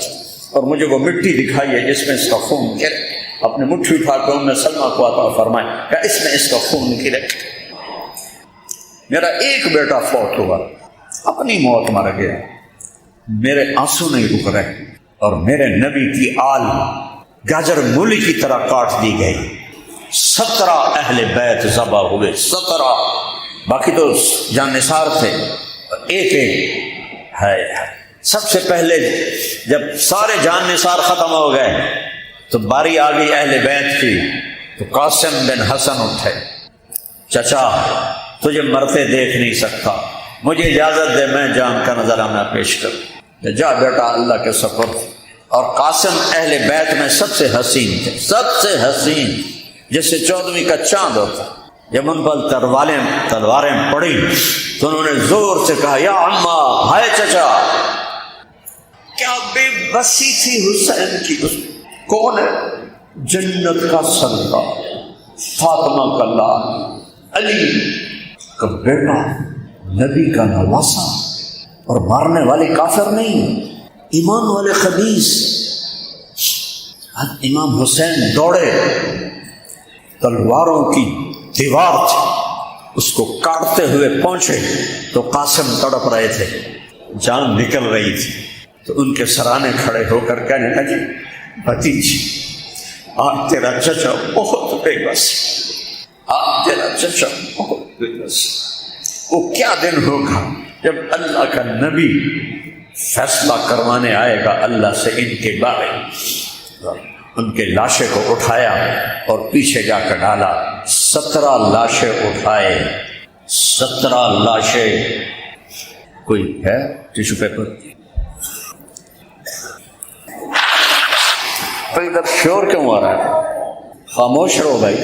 اور مجھے وہ مٹی دکھائی ہے جس میں اس کا خون گرے. اپنے مٹھی اٹھا کے ام سلمہ کو عطا فرمائے کہ اس میں اس کا خون گرے. میرا ایک بیٹا فوت ہوا، اپنی موت مر گیا، میرے آنسو نہیں رک رہے، اور میرے نبی کی آل گاجر مولی کی طرح کاٹ دی گئی. 17 اہل بیت ذبح ہوئے، 17، باقی تو جان نثار تھے، ایک ایک ہے. سب سے پہلے جب سارے جان نثار ختم ہو گئے تو باری آ گئی اہل بیت کی، تو قاسم بن حسن اٹھے، چچا تجھے مرتے دیکھ نہیں سکتا، مجھے اجازت دے میں جان کا نذرانہ پیش کروں۔ جا بیٹا اللہ کے سپرد۔ اور قاسم اہل بیت میں سب سے حسین تھے، سب سے حسین، جیسے 14ویں کا چاند ہوتا۔ جب ان پر تلواریں پڑی تو انہوں نے زور سے کہا یا عمّا، ہائے چچا، کیا بے بسی تھی حسین کی۔ کون ہے؟ جنت کا سردار، فاطمہ کا لال، علی کا بیٹا، نبی کا نواسا، اور مارنے والے کافر نہیں، ایمان والے خبیث۔ امام حسین دوڑے، تلواروں کی دیوار تھی، اس کو کاٹتے ہوئے پہنچے تو قاسم تڑپ رہے تھے، جان نکل رہی تھی، تو ان کے سرانے کھڑے ہو کر کہنے لگے بھتیجی آج تیرا چچا بہت بے بس، آج تیرا چچا بہت بے بس۔ وہ کیا دن ہوگا جب اللہ کا نبی فیصلہ کروانے آئے گا اللہ سے ان کے بارے۔ ان کے لاشیں کو اٹھایا اور پیچھے جا کر ڈالا، 17 لاشیں اٹھائے، 17 لاشیں۔ کوئی ہے ٹیشو پیپر؟ تو ادھر شور کیوں آ رہا ہے؟ خاموش رہو بھائی۔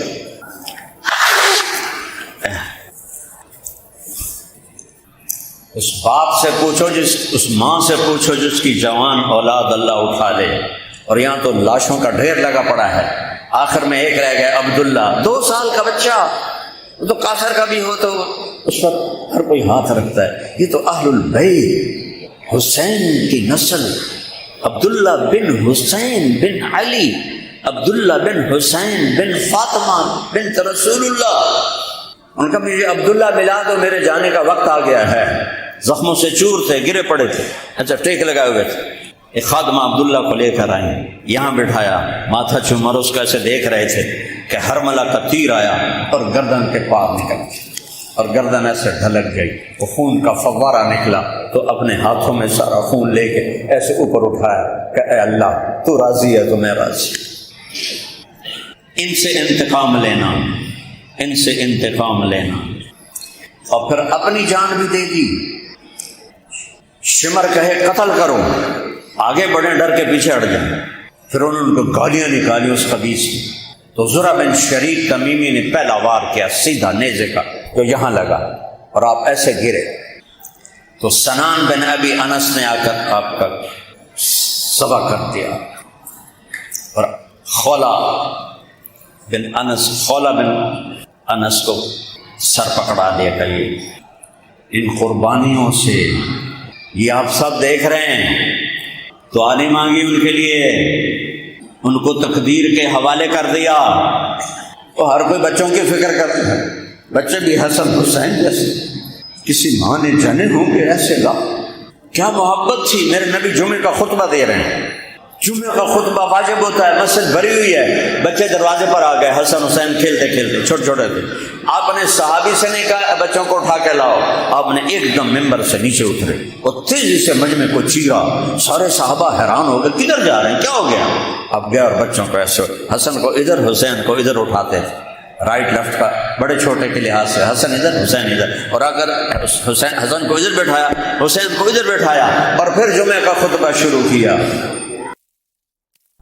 اس باپ سے پوچھو، اس ماں سے پوچھو جس کی جوان اولاد اللہ اٹھا لے، اور یہاں تو لاشوں کا ڈھیر لگا پڑا ہے۔ آخر میں ایک رہ گیا عبداللہ، 2 سال کا بچہ، وہ تو کافر کا بھی ہو تو اس وقت ہر کوئی ہاتھ رکھتا ہے۔ یہ تو اہل البیت، حسین کی نسل، عبداللہ بن حسین بن علی، عبداللہ بن حسین بن فاطمہ بنت رسول اللہ۔ ان کا مجھے عبداللہ ملا دو، میرے جانے کا وقت آ گیا ہے۔ زخموں سے چور تھے، گرے پڑے تھے، اچھا ٹیک لگائے ہوئے تھے۔ ایک خادمہ عبداللہ کو لے کر آئیں، یہاں بٹھایا، ماتھا چوما، اس کو ایسے دیکھ رہے تھے کہ ہرملہ کا تیر آیا اور گردن کے پار نکل گئی، اور گردن ایسے ڈھلک گئی، وہ خون کا فوارہ نکلا، تو اپنے ہاتھوں میں سارا خون لے کے ایسے اوپر اٹھایا کہ اے اللہ تو راضی ہے تو میں راضی۔ ان سے انتقام لینا، ان سے انتقام لینا، اور پھر اپنی جان بھی دے دی۔ شمر کہے قتل کرو، آگے بڑھیں، ڈر کے پیچھے ہٹ جائیں۔ پھر انہوں نے ان کو گالیاں نکالی اس خبیث کی، تو زرع بن شریک تمیمی نے پہلا وار کیا سیدھا نیزے کا، جو یہاں لگا اور آپ ایسے گرے، تو سنان بن ابی انس نے آ کر آپ کا ذبح کر دیا، اور خولا بن انس کو سر پکڑا دیا کہ ان قربانیوں سے یہ آپ سب دیکھ رہے ہیں، تو آنے مانگی ان کے لیے، ان کو تقدیر کے حوالے کر دیا۔ تو ہر کوئی بچوں کی فکر کرتا ہے، بچے بھی حسن حسین جیسے کسی ماں نے جنے ہوں گے ایسے لا، کیا محبت تھی۔ میرے نبی جمعے کا خطبہ دے رہے ہیں، جمعے کا خطبہ واجب ہوتا ہے، مسجد بھری ہوئی ہے، بچے دروازے پر آ گئے، حسن حسین کھیلتے کھیلتے، چھوٹے چھوٹے تھے۔ آپ نے صحابی سے نہیں کہا بچوں کو اٹھا کے لاؤ، آپ نے ایک دم ممبر سے نیچے اترے اور تیزی سے مجمع کو چیرا۔ سارے صحابہ حیران ہو گئے، کدھر جا رہے ہیں، کیا ہو گیا؟ آپ گئے اور بچوں کو ایسے، حسن کو ادھر حسین کو ادھر اٹھاتے تھے، رائٹ لیفٹ کا، بڑے چھوٹے کے لحاظ سے، حسن ادھر حسین ادھر، اور اگر حسن کو ادھر بٹھایا، حسین کو ادھر بٹھایا، اور پھر جمعے کا خطبہ شروع کیا۔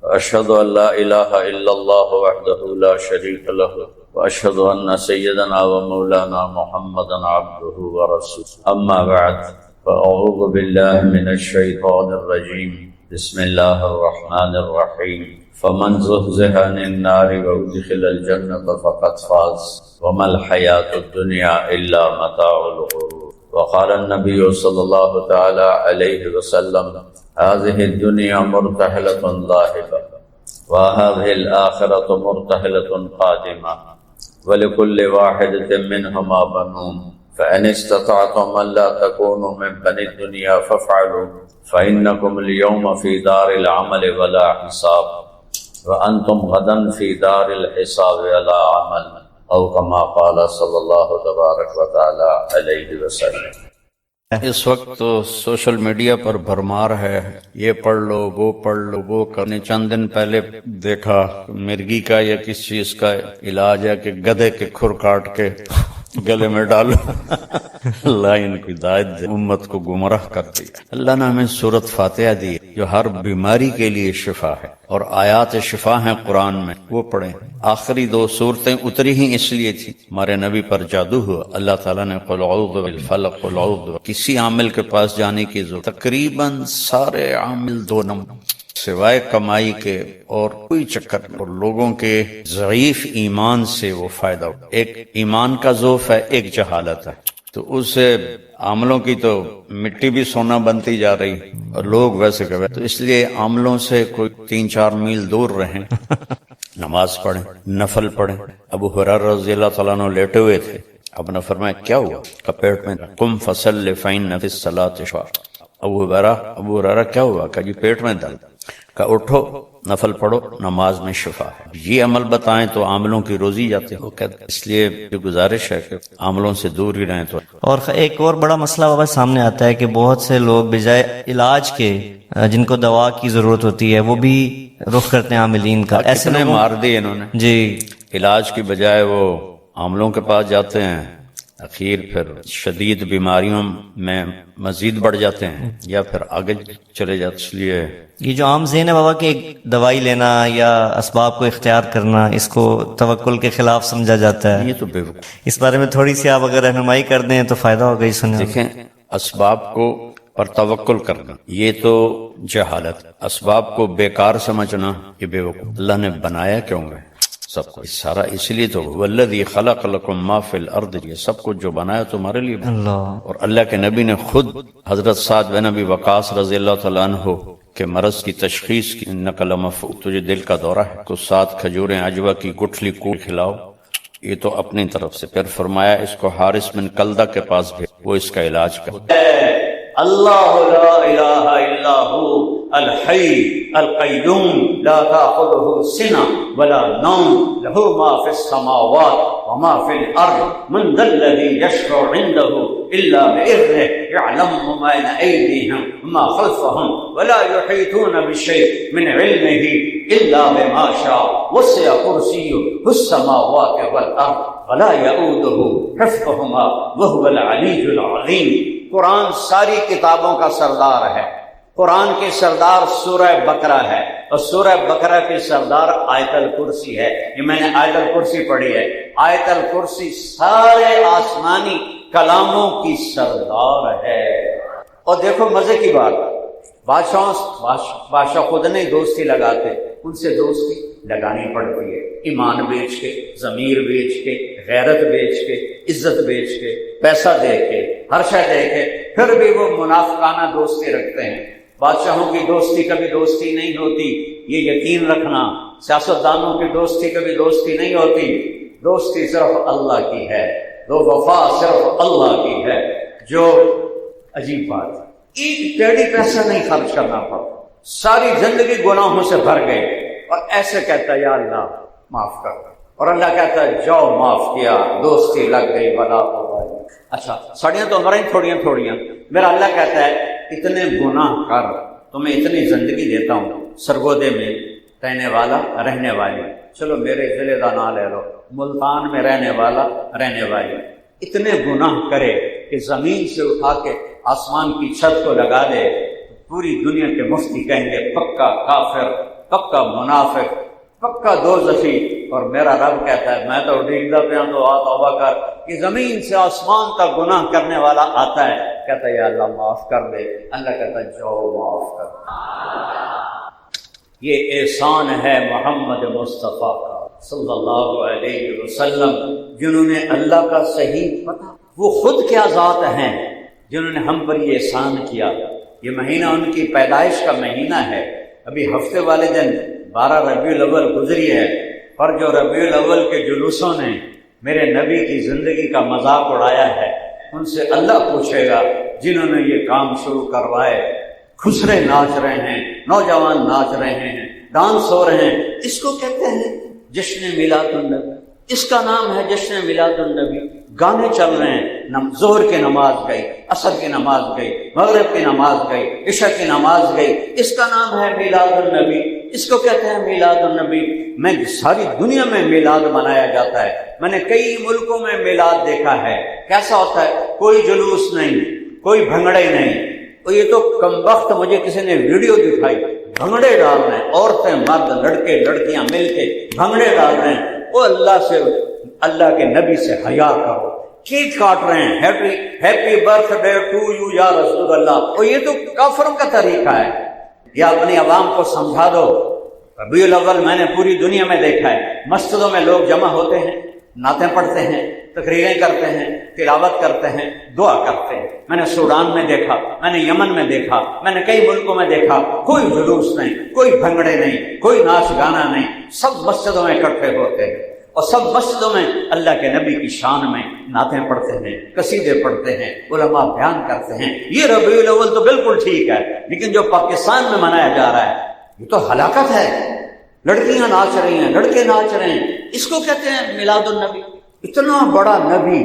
اشهد ان لا اله الا الله وحده لا شريك له واشهد ان سيدنا ومولانا محمدا عبده ورسوله، اما بعد، فاعوذ بالله من الشيطان الرجيم، بسم الله الرحمن الرحيم، فمن زحزح عن النار وادخل الجنة فقد فاز وما الحياة الدنيا الا متاع الغرور۔ وقال النبي صلى الله تعالى عليه وسلم هذه الدنيا مرتحلة ذاهبة وهذه الآخرة مرتحلة قادمة ولكل واحدة منهما بنون، فإن استطعتم أن لا تكونوا من بني الدنيا فافعلوا، فإنكم اليوم في دار العمل ولا حساب، وأنتم غدا في دار الحساب ولا عمل، أو كما قال صلى الله تبارك وتعالى عليه وسلم۔ اس وقت تو سوشل میڈیا پر بھرمار ہے، یہ پڑھ لو وہ کرنے۔ چند دن پہلے دیکھا مرغی کا یا کس چیز کا علاج ہے کہ گدھے کے کھر کاٹ کے گلے میں ڈالو۔ اللہ ان کو ہدایت دے، امت کو گمراہ کر دیا۔ اللہ نے ہمیں سورۃ فاتحہ دی جو ہر بیماری کے لیے شفا ہے، اور آیات شفا ہیں قرآن میں، وہ پڑھیں۔ آخری 2 سورتیں اتری ہی اس لیے تھی، ہمارے نبی پر جادو ہوا۔ اللہ تعالیٰ نے قل اعوذ بالفلق قل اعوذ، کسی عامل کے پاس جانے کی ضرورت، تقریباً سارے عامل 2 نمبر سوائے کمائی کے اور کوئی چکر نہیں، اور لوگوں کے ضعیف ایمان سے وہ فائدہ ہو۔ ایک ایمان کا ضعف ہے، ایک جہالت ہے، تو اس سے عاملوں کی تو مٹی بھی سونا بنتی جا رہی اور لوگ ویسے کہ تو اس لیے عاملوں سے کوئی 3-4 میل دور رہیں، نماز پڑھیں، نفل پڑھیں۔ ابو ہریرہ رضی اللہ تعالیٰ عنہ لیٹے ہوئے تھے، اب نے فرمایا کیا ہوا؟ کہ پیٹ میں قم فصل فإن فی الصلاۃ شفاء۔ ابو ہریرہ کیا ہوا؟ کہ جی پیٹ میں درد۔ کہ اٹھو نفل پڑھو، نماز میں شفا ہے۔ یہ عمل بتائیں تو عاملوں کی روزی جاتے ہو، اس لیے جو گزارش ہے کہ عاملوں سے دور ہی رہیں۔ تو اور ایک اور بڑا مسئلہ بابا سامنے آتا ہے کہ بہت سے لوگ بجائے علاج کے جن کو دوا کی ضرورت ہوتی ہے وہ بھی رخ کرتے ہیں عاملین کا۔ ایسے کتنے لوگوں مار دیے انہوں نے، جی علاج کی بجائے وہ عاملوں کے پاس جاتے ہیں، اخیر پھر شدید بیماریوں میں مزید بڑھ جاتے ہیں یا پھر آگے چلے جاتے۔ اس لیے یہ جو عام ذہن ہے بابا کہ ایک دوائی لینا یا اسباب کو اختیار کرنا، اس کو توکل کے خلاف سمجھا جاتا ہے، یہ تو بے وقوف۔ اس بارے میں تھوڑی سی آپ اگر رہنمائی کر دیں تو فائدہ ہوگا۔ اس سنیں دیکھیں، اسباب کو پر توکل کرنا یہ تو جہالت، اسباب کو بیکار سمجھنا یہ بے وقوف۔ اللہ نے بنایا کیوں ہے سب کو؟ سارا اس لیے تو والذی خلق لکم ما فی الارض، یہ سب کچھ جو بنایا تمہارے لیے بنایا۔ اللہ، اور اللہ کے نبی نے خود حضرت سعد بن ابی وقاص رضی اللہ تعالیٰ عنہ کے مرض کی تشخیص کی، انک لمفعول، تجھے دل کا دورہ ہے، تو 7 کھجوریں عجوہ کی گٹھلی کو کھلاؤ، یہ تو اپنی طرف سے۔ پھر فرمایا اس کو حارث بن کلدہ کے پاس بھیج، وہ اس کا علاج کر۔ اللہ لا الہ الا هو الحی القیوم لا تأخذه سنة ولا نوم له ما في السماوات وما في الأرض من ذا الذي يشفع عنده إلا بإذنه يعلم ما بين أيديهم وما خلفهم ولا يحيطون بشيء من علمه إلا بما شاء وسع كرسيه السماوات والأرض ولا يؤوده حفظهما وهو العلي العظيم۔ قرآن ساری کتابوں کا سردار ہے۔ قرآن کی سردار سورہ بقرہ ہے، اور سورہ بقرہ کی سردار آیت الکرسی ہے۔ یہ میں نے آیت الکرسی پڑھی ہے۔ آیت الکرسی سارے آسمانی کلاموں کی سردار ہے۔ اور دیکھو مزے کی بات، بادشاہ خود نہیں دوستی لگاتے، ان سے دوستی لگانی پڑتی ہے، ایمان بیچ کے، ضمیر بیچ کے، غیرت بیچ کے، عزت بیچ کے، پیسہ دے کے، ہر شے دے کے، پھر بھی وہ منافقانہ دوستی رکھتے ہیں۔ بادشاہوں کی دوستی کبھی دوستی نہیں ہوتی، یہ یقین رکھنا۔ سیاستدانوں کی دوستی کبھی دوستی نہیں ہوتی، دوستی صرف اللہ کی ہے، وفا صرف اللہ کی ہے۔ جو عجیب بات ہے، ایک ٹیڑی پیسہ نہیں خرچ کرنا پڑتا، ساری زندگی گناہوں سے بھر گئے، اور ایسے کہتا ہے یا اللہ معاف کر، اور اللہ کہتا ہے جاؤ معاف کیا، دوستی لگ گئی، بلا ہو گئی۔ اچھا سڑیاں تو ہماری تھوڑیاں، میرا اللہ کہتا ہے اتنے گناہ کر، تمہیں اتنی زندگی دیتا ہوں، سرگودے میں رہنے والا رہنے والی، چلو میرے ضلع کا نام لے لو، ملتان میں رہنے والا رہنے والی، اتنے گناہ کرے کہ زمین سے اٹھا کے آسمان کی چھت کو لگا دے، پوری دنیا کے مفتی کہیں گے پکا کافر، پکا منافق، پکا دوزخی۔ اور میرا رب کہتا ہے میں تو ڈیگتا پہ ہوں تو توبہ کر۔ کہ زمین سے آسمان تک گناہ کرنے والا آتا ہے، کہتا ہے یا اللہ معاف کر دے، اللہ کہتا ہے جاؤ معاف کر۔ یہ احسان ہے محمد مصطفیٰ کا صلی اللہ علیہ وسلم، جنہوں نے اللہ کا صحیح پتہ، وہ خود کیا ذات ہیں جنہوں نے ہم پر یہ احسان کیا۔ یہ مہینہ ان کی پیدائش کا مہینہ ہے، ابھی ہفتے والے دن 12 ربیع الاول گزری ہے، پر جو ربیع الاول کے جلوسوں نے میرے نبی کی زندگی کا مذاق اڑایا ہے، ان سے اللہ پوچھے گا جنہوں نے یہ کام شروع کروائے۔ خسرے ناچ رہے ہیں، نوجوان ناچ رہے ہیں، ڈانس ہو رہے ہیں، اس کو کہتے ہیں جشن میلاد النبی، اس کا نام ہے جشن میلاد النبی۔ گانے چل رہے ہیں، ظہر کی نماز گئی، عصر کی نماز گئی، مغرب کی نماز گئی، عشاء کی نماز گئی، اس کا نام ہے میلاد النبی، اس کو کہتے ہیں میلاد النبی۔ میں ساری دنیا میں میلاد منایا جاتا ہے، میں نے کئی ملکوں میں میلاد دیکھا ہے۔ کیسا ہوتا ہے؟ کوئی جلوس نہیں، کوئی بھنگڑے نہیں۔ اور یہ تو کم وقت مجھے کسی نے ویڈیو دکھائی، بھنگڑے ڈال رہے ہیں، عورتیں مرد لڑکے لڑکیاں مل کے بھنگڑے ڈال رہے ہیں۔ وہ اللہ کے نبی سے حیا کرو، کیک کاٹ رہے ہیں، happy birthday to you یا رسول اللہ۔ اور یہ تو کافروں کا طریقہ ہے۔ یہ اپنی عوام کو سمجھا دو۔ ربیع الاول میں نے پوری دنیا میں دیکھا ہے، مسجدوں میں لوگ جمع ہوتے ہیں، نعتیں پڑھتے ہیں، تقریریں کرتے ہیں، تلاوت کرتے ہیں، دعا کرتے ہیں۔ میں نے سوڈان میں دیکھا، میں نے یمن میں دیکھا، میں نے کئی ملکوں میں دیکھا، کوئی جلوس نہیں، کوئی بھنگڑے نہیں، کوئی ناچ گانا نہیں، سب مسجدوں میں اکٹھے ہوتے ہیں اور سب مسجدوں میں اللہ کے نبی کی شان میں نعتیں پڑھتے ہیں، قصیدے پڑھتے ہیں، علماء بیان کرتے ہیں۔ یہ ربیع الاول تو بالکل ٹھیک ہے، لیکن جو پاکستان میں منایا جا رہا ہے یہ تو ہلاکت ہے۔ لڑکیاں ناچ رہی ہیں، لڑکے ناچ رہے ہیں، اس کو کہتے ہیں میلاد النبی۔ اتنا بڑا نبی،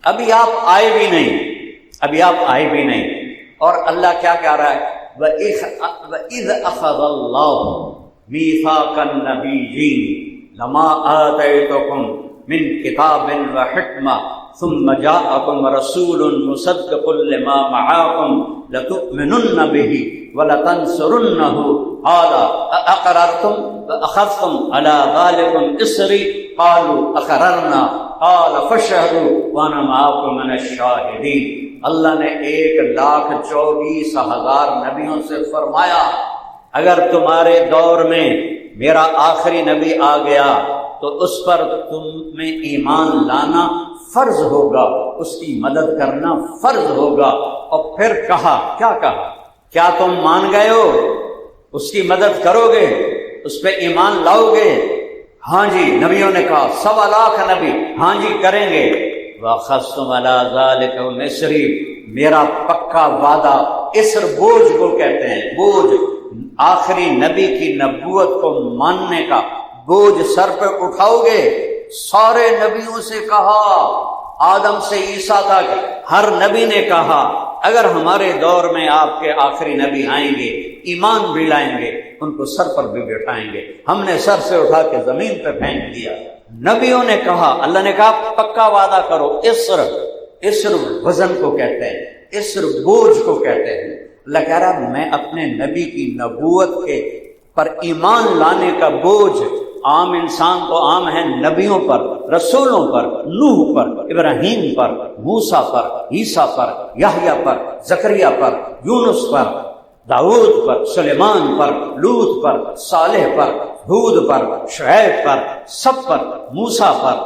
ابھی آپ آئے بھی نہیں، اور اللہ کیا کہہ رہا ہے؟ وَإِذْ أَخَذَ اللَّهُ مِيثَاقَ النَّبِيِّينَ لَمَا آتَيْتُكُم مِّن كِتَابٍ وَحِكْمَةٍ ثُمَّ جَاءَكُمْ رَسُولٌ مُصَدِّقٌ لِّمَا مَعَاكُمْ لَتُؤْمِنُنَّ بِهِ وَلَتَنصُرُنَّهُ قَالَ أَأَقْرَرْتُمْ وَأَخَذْتُمْ عَلَىٰ ذَٰلِكُمْ إِصْرِي قَالُوا أَقْرَرْنَا قَالَ فَاشْهَدُوا وَأَنَا مَعَكُم مِّنَ الشَّاهِدِينَ۔ اللہ نے 1,24,000 نبیوں سے فرمایا اگر تمہارے دور میں میرا آخری نبی آ گیا تو اس پر تم میں ایمان لانا فرض ہوگا، اس کی مدد کرنا فرض ہوگا۔ اور پھر کہا، کیا تم مان گئے ہو؟ اس کی مدد کرو گے، اس پہ ایمان لاؤ گے؟ ہاں جی، نبیوں نے کہا، 1.25 لاکھ نبی ہاں جی کریں گے۔ وَأَخَذْتُمْ عَلَىٰ ذَٰلِكُمْ إِصْرِي، میرا پکا وعدہ، اسر بوجھ کو کہتے ہیں، بوجھ، آخری نبی کی نبوت کو ماننے کا بوجھ سر پہ اٹھاؤ گے۔ سارے نبیوں سے کہا، آدم سے عیسیٰ تک ہر نبی نے کہا اگر ہمارے دور میں آپ کے آخری نبی آئیں گے، ایمان بھی لائیں گے، ان کو سر پر بھی بٹھائیں گے۔ ہم نے سر سے اٹھا کے زمین پہ پھینک دیا۔ نبیوں نے کہا، اللہ نے کہا پکا وعدہ کرو۔ اسر وزن کو کہتے ہیں، اسر بوجھ کو کہتے ہیں۔ اللہ کہہ رہا میں اپنے نبی کی نبوت کے پر ایمان لانے کا بوجھ عام انسان تو عام ہے، نبیوں پر، رسولوں پر، نوح پر، ابراہیم پر، موسیٰ پر، عیسیٰ پر، یحییٰ پر، زکریا پر، یونس پر، داؤد پر، سلیمان پر، لوط پر، صالح پر، ہود پر، شعیب پر، سب پر، موسیٰ پر،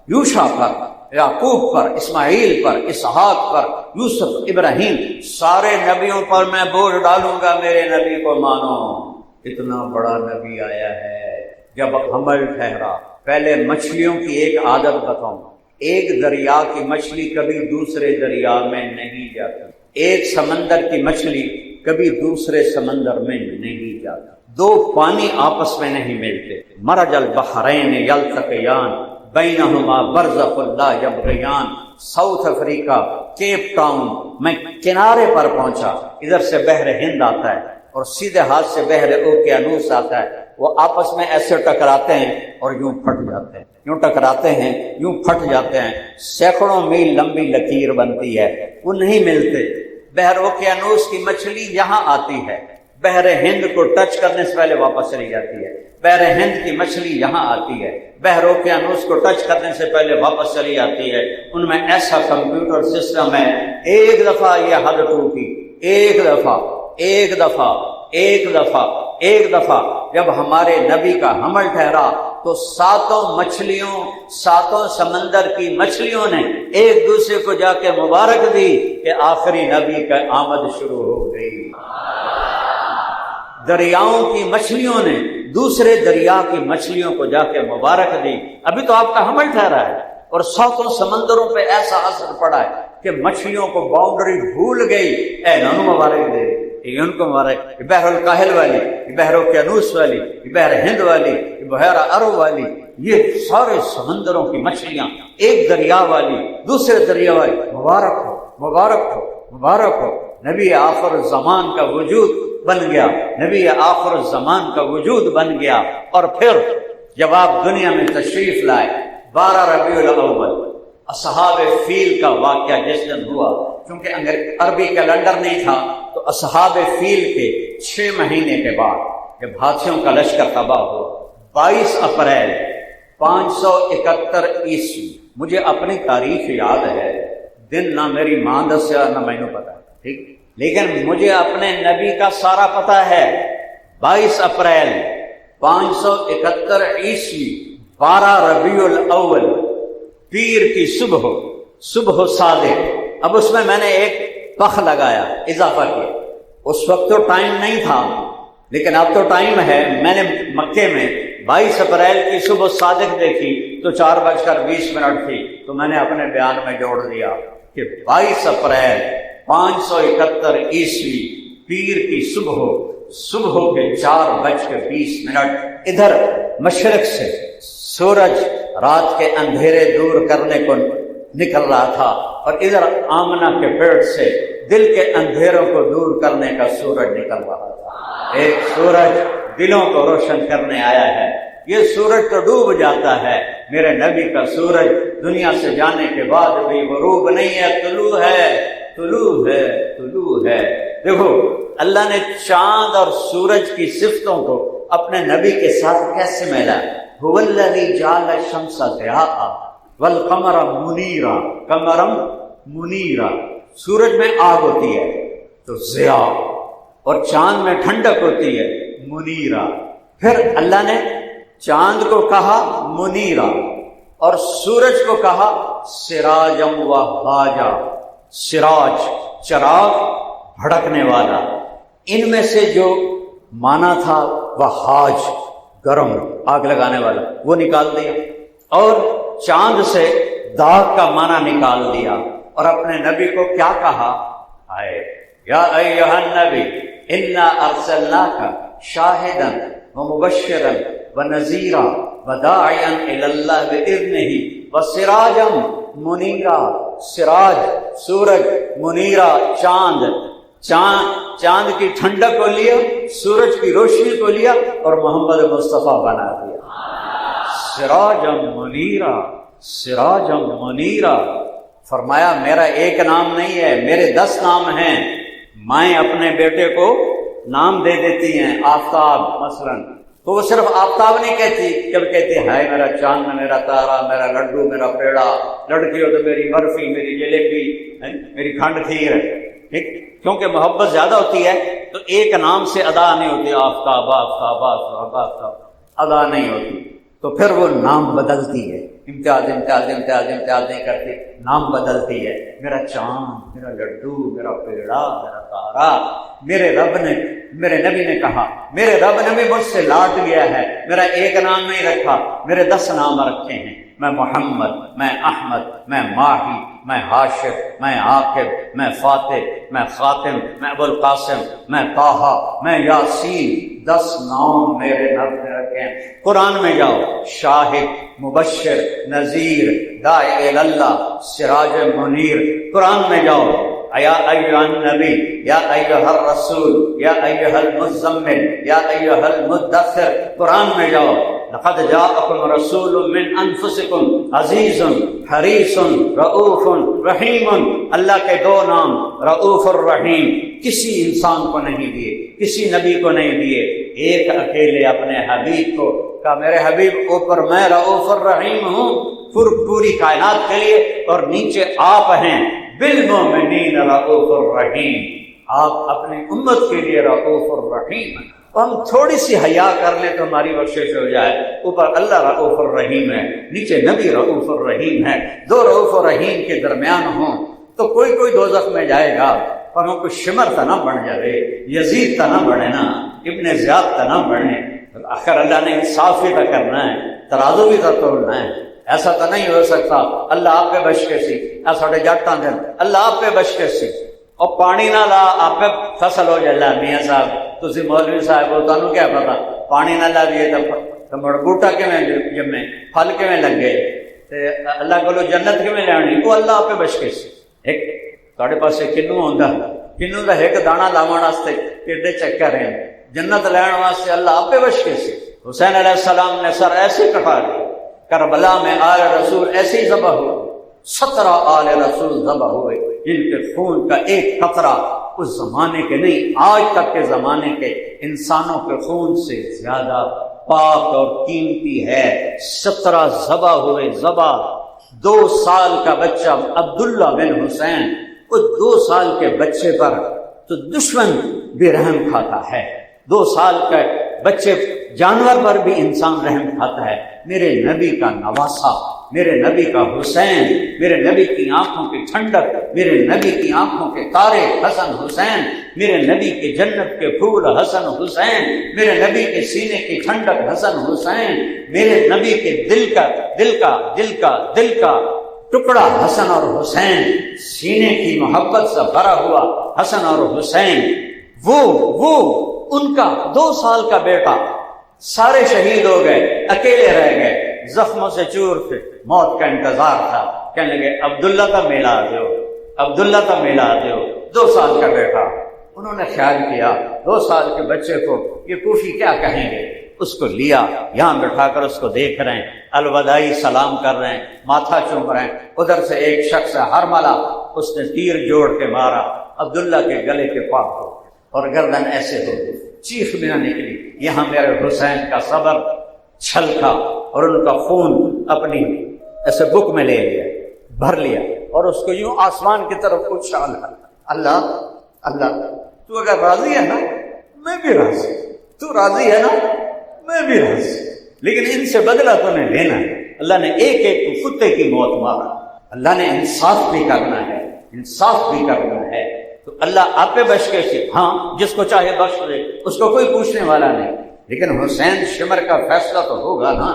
یوشع پر، یعقوب پر، اسماعیل پر، اسحاق پر، یوسف، ابراہیم، سارے نبیوں پر میں بوجھ ڈالوں گا، میرے نبی کو مانو۔ اتنا بڑا نبی آیا ہے۔ جب حمل ٹھہرا، پہلے مچھلیوں کی ایک عادت بتاؤں، ایک دریا کی مچھلی کبھی دوسرے دریا میں نہیں جاتی، ایک سمندر کی مچھلی کبھی دوسرے سمندر میں نہیں جاتی، دو پانی آپس میں نہیں ملتے۔ مرج البحرین یلتقیان بینہما برزخ لا یبغیان۔ ساؤتھ افریقہ، کیپ ٹاؤن میں کنارے پر پہنچا، ادھر سے بحر ہند آتا ہے اور سیدھے ہاتھ سے بحر اوقیانوس آتا ہے، وہ آپس میں ایسے ٹکراتے ہیں اور یوں پھٹ جاتے ہیں، یوں ٹکراتے ہیں، یوں پھٹ جاتے ہیں، سینکڑوں میل لمبی لکیر بنتی ہے، وہ نہیں ملتے۔ بحر اوقیانوس کی مچھلی یہاں آتی ہے، بحر ہند کو ٹچ کرنے سے پہلے واپس چلی جاتی ہے، بحر ہند کی مچھلی یہاں آتی ہے، بحر اوقیانوس کو ٹچ کرنے سے پہلے واپس چلی جاتی ہے۔ ان میں ایسا کمپیوٹر سسٹم ہے، ایک دفعہ یہ حد ٹوٹی، ایک دفعہ جب ہمارے نبی کا حمل ٹھہرا تو ساتوں سمندر کی مچھلیوں نے ایک دوسرے کو جا کے مبارک دی کہ آخری نبی کا آمد شروع ہو گئی۔ دریاؤں کی مچھلیوں نے دوسرے دریا کی مچھلیوں کو جا کے مبارک دی، ابھی تو آپ کا حمل ٹھہرا ہے، اور ساتوں سمندروں پہ ایسا اثر پڑا ہے کہ مچھلیوں کو باؤنڈری بھول گئی، اے نانو مبارک دے، یہ ان کو مبارک، یہ بحر الکاہل والی، یہ بحر اوقیانوس والی، یہ بحر ہند والی، یہ بحیرہ عرب والی، یہ سارے سمندروں کی مچھلیاں ایک دریا والی دوسرے دریا والی، مبارک ہو مبارک ہو مبارک ہو، نبی آخر الزمان کا وجود بن گیا، نبی آخر الزمان کا وجود بن گیا۔ اور پھر جب آپ دنیا میں تشریف لائے 12 ربیع الاول، اصحاب فیل کا واقعہ جس دن ہوا، کیونکہ عربی کیلنڈر نہیں تھا، تو اصحاب فیل کے 6 مہینے کے بعد جب ہاتھیوں کا لشکر تباہ ہوا، 22 اپریل 571 عیسوی، مجھے اپنی تاریخ یاد ہے، دن نہ میری ماں دسیا نہ میں نے پتا، ٹھیک، لیکن مجھے اپنے نبی کا سارا پتا ہے۔ 22 اپریل 571 عیسوی 12 ربیع الاول، پیر کی صبح صادق۔ اب اس میں نے ایک پخ لگایا، اضافہ کیا، اس وقت تو ٹائم نہیں تھا لیکن اب تو ٹائم ہے۔ میں نے مکے میں 22 اپریل کی صبح صادق دیکھی تو 4:20 تھی، تو میں نے اپنے بیان میں جوڑ دیا کہ 22 اپریل 571 عیسوی پیر کی صبح کے 4:20 ادھر مشرق سے سورج رات کے اندھیرے دور کرنے کو نکل رہا تھا، اور ادھر آمنہ کے پیڑ سے دل کے اندھیروں کو دور کرنے کا سورج نکل رہا تھا۔ ایک سورج دلوں کو روشن کرنے آیا ہے۔ یہ سورج تو ڈوب جاتا ہے، میرے نبی کا سورج دنیا سے جانے کے بعد بھی غروب نہیں ہے، طلوع ہے، طلوع ہے، طلوع ہے۔ دیکھو اللہ نے چاند اور سورج کی صفتوں کو اپنے نبی کے ساتھ کیسے ملا؟ هو الذی جعل الشمس ضیاء والقمر منیرا، قمرا منیرا، سورج میں آگ ہوتی ہے تو ضیاء، اور چاند میں ٹھنڈک ہوتی ہے منیرا۔ پھر اللہ نے چاند کو کہا منیرا اور سورج کو کہا سراجم وہاجا، سراج چراغ بھڑکنے والا، ان میں سے جو مانا تھا وہاج گرم آگ لگانے والا وہ نکال دیا، اور چاند سے داغ کا معنی نکال دیا، اور اپنے نبی کو کیا کہا؟ یا ایھا النبی انا ارسلناک شاہدا ومبشرا ونذیرا وداعیا الی اللہ باذنہ وسراجا منیرا۔ سراج سورج، منیرا چاند کی ٹھنڈک کو لیا، سورج کی روشنی کو لیا اور محمد مصطفیٰ بنا دیا۔ سراجا منیرا، سراجا منیرا۔ فرمایا میرا ایک نام نہیں ہے، میرے 10 نام ہیں۔ مائیں اپنے بیٹے کو نام دے دیتی ہیں، آفتاب مثلا، تو وہ صرف آفتاب نہیں کہتی، جب کہتی ہے میرا چاند، میرا تارا، میرا لڈو، میرا پیڑا، لڑکی ہو تو میری برفی، میری جلیبی، میری کھنڈ کھیر، ٹھیک، کیونکہ محبت زیادہ ہوتی ہے تو ایک نام سے ادا نہیں ہوتی، آفتاب آفتاب آفتاب آفتاب ادا نہیں ہوتی، تو پھر وہ نام بدلتی ہے، امتیاز امتیاز امتیاز امتیاز نہیں کرتی، نام بدلتی ہے۔ میرا چاند، میرا لڈو، میرا پیڑا، میرا تارا۔ میرے نبی نے کہا میرے رب نے بھی مجھ سے لاٹ لیا ہے، میرا ایک نام نہیں رکھا، میرے 10 نام رکھے ہیں۔ میں محمد، میں احمد، میں ماہی، میں ہاشم، میں عاقب، میں فاتح، میں خاتم، میں ابو القاسم، میں طٰہٰ، میں یاسین۔ 10 نام میرے رب نے رکھے ہیں۔ قرآن میں جاؤ، شاہد، مبشر، نذیر، داعی اللہ، سراج منیر۔ قرآن میں جاؤ، یا ایھا النبی، یا ایھا الرسول، یا ایھا المزمل، یا ایھا المدثر۔ قرآن میں جاؤ، لقد جاءکم رسول من انفسکم عزیز حریص رؤوف رحیم۔ اللہ کے 2 نام رؤوف الرحیم کسی انسان کو نہیں دیے، کسی نبی کو نہیں دیے، ایک اکیلے اپنے حبیب کو کہا میرے حبیب اوپر میں رؤوف الرحیم ہوں پوری کائنات کے لیے، اور نیچے آپ ہیں بالمؤمنین رؤوف الرحیم، آپ اپنی امت کے لیے رؤوف الرحیم۔ ہم تھوڑی سی حیا کر لیں تو ہماری بخشش ہو جائے، اوپر اللہ رؤوف الرحیم ہے، نیچے نبی رؤوف الرحیم ہے۔ 2 رؤوف الرحیم کے درمیان ہوں تو کوئی دوزخ میں جائے گا، پر ہم کو شمر تا نہ بن جائے، یزید تا نہ بنے نا، ابن زیاد تا نہ بنے۔ آخر اللہ نے انصاف بھی تو کرنا ہے، ترازو بھی تو توڑنا ہے، ایسا تو نہیں ہو سکتا اللہ آپ پہ بش کے سی ساڑھے جٹاں دن اللہ آپ پہ بش کے سی، اور پانی نہ لا آپ پہ فصل ہو جائے۔ میاں صاحب تسی مولوی صاحب ہو، تانوں کیا پتا، پانی نہ لا دیے تو تو مڑ بوٹا کیویں جمے پھل کیویں لگ گئے تے اللہ کولو جنت کیویں لانی وہ اللہ آپ بچ کے سی ایک تہاڈے پاسے کنو ہوندا کنو دا ایک دانا لاون واسطے کڈے چکر ہیں جنت لین واسطے اللہ آپ بچ کے سی حسین علیہ السلام نے سر ایسے کٹا لیا کربلا میں آل رسول ایسے ہی ذبح ہوئے 17 آل رسول ذبح ہوئے جن کے خون کا ایک قطرہ اس زمانے کے نہیں آج تک کے زمانے کے انسانوں کے خون سے زیادہ پاک اور قیمتی ہے 17 ذبح ہوئے ذبح 2 سال کا بچہ عبداللہ بن حسین اس 2 سال کے بچے پر تو دشمن بھی رحم کھاتا ہے 2 سال کے بچے جانور پر بھی انسان رحم کھاتا ہے میرے نبی کا نواسا میرے نبی کا حسین میرے نبی کی آنکھوں کی ٹھنڈک میرے نبی کی آنکھوں کے تارے حسن حسین میرے نبی کے جنت کے پھول حسن حسین میرے نبی کے سینے کی ٹھنڈک حسن حسین میرے نبی کے دل کا ٹکڑا حسن اور حسین سینے کی محبت سے بھرا ہوا حسن اور حسین وہ ان کا 2 سال کا بیٹا سارے شہید ہو گئے اکیلے رہ گئے زخموں سے چور تھے موت کا انتظار تھا کہنے لگے عبداللہ کا میلا دیو عبداللہ کا میلا دیو 2 سال کا بیٹا انہوں نے خیال کیا 2 سال کے بچے کو یہ کوفی کیا کہیں گے اس کو لیا یہاں بٹھا کر اس کو دیکھ رہے ہیں الوداعی سلام کر رہے ہیں ماتھا چوم رہے ہیں ادھر سے ایک شخص ہرملا اس نے تیر جوڑ کے مارا عبداللہ کے گلے کے پاس ہو اور گردن ایسے ہو گئی چیخ بھی نہ نکلی یہاں میرے حسین کا صبر چھلکا اور ان کا خون اپنی ایسے بک میں لے لیا بھر لیا اور اس کو یوں آسمان کی طرف اچھال کر اللہ تو اگر راضی ہے نا میں بھی راضی تو راضی ہے نا میں بھی راضی لیکن ان سے بدلہ تو نے لینا ہے اللہ نے ایک کو کتے کی موت مارا اللہ نے انصاف بھی کرنا ہے تو اللہ آپ پہ بخش کے سی ہاں جس کو چاہے بخش دے اس کو کوئی پوچھنے والا نہیں لیکن حسین شمر کا فیصلہ تو ہوگا نا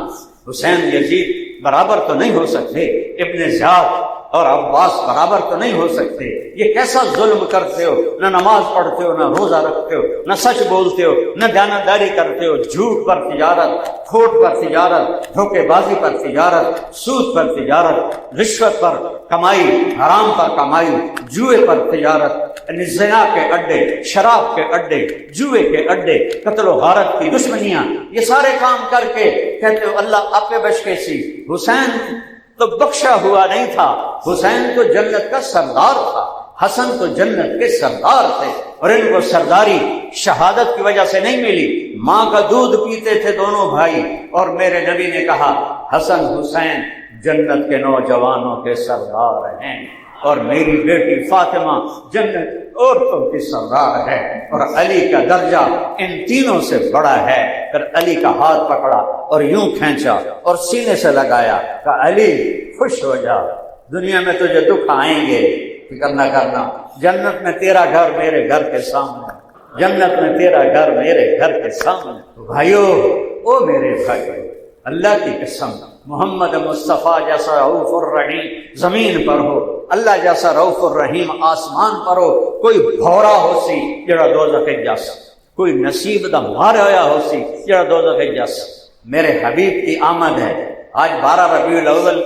حسین یزید برابر تو نہیں ہو سکتے ابن زیاد اور عباس برابر تو نہیں ہو سکتے یہ کیسا ظلم کرتے ہو نہ نماز پڑھتے ہو نہ روزہ رکھتے ہو نہ سچ بولتے ہو نہ دیانتداری کرتے ہو جھوٹ پر تجارت کھوٹ پر تجارت دھوکے بازی پر تجارت سود پر تجارت رشوت پر کمائی حرام پر کمائی جوئے پر تجارت زنا کے اڈے شراب کے اڈے جوئے کے اڈے قتل و غارت کی دشمنیاں یہ سارے کام کر کے کہتے ہو اللہ آپ پہ بچ کے سی حسین تو بخشا ہوا نہیں تھا حسین تو جنت کا سردار تھا حسن تو جنت کے سردار تھے اور ان کو سرداری شہادت کی وجہ سے نہیں ملی ماں کا دودھ پیتے تھے دونوں بھائی اور میرے نبی نے کہا حسن حسین جنت کے نوجوانوں کے سردار ہیں اور میری بیٹی فاطمہ جنت عورتوں کی سردار ہے اور علی کا درجہ ان تینوں سے بڑا ہے پھر علی کا ہاتھ پکڑا اور یوں کھینچا اور سینے سے لگایا کہ علی خوش ہو جا دنیا میں تجھے دکھ آئیں گے فکر نہ کرنا جنت میں تیرا گھر میرے گھر کے سامنے جنت میں تیرا گھر میرے گھر کے سامنے بھائیو او میرے بھائیو اللہ کی قسم محمد مصطفیٰ جیسا رؤوف الرحیم زمین پر ہو اللہ جیسا رؤوف الرحیم آسمان پر ہو کوئی بھورا ہو سی جڑا دوزخ جاس کوئی نصیب دا مارا ہویا ہو سی جڑا دوزخ جاس میرے حبیب کی آمد ہے آج 12 ربیع الاول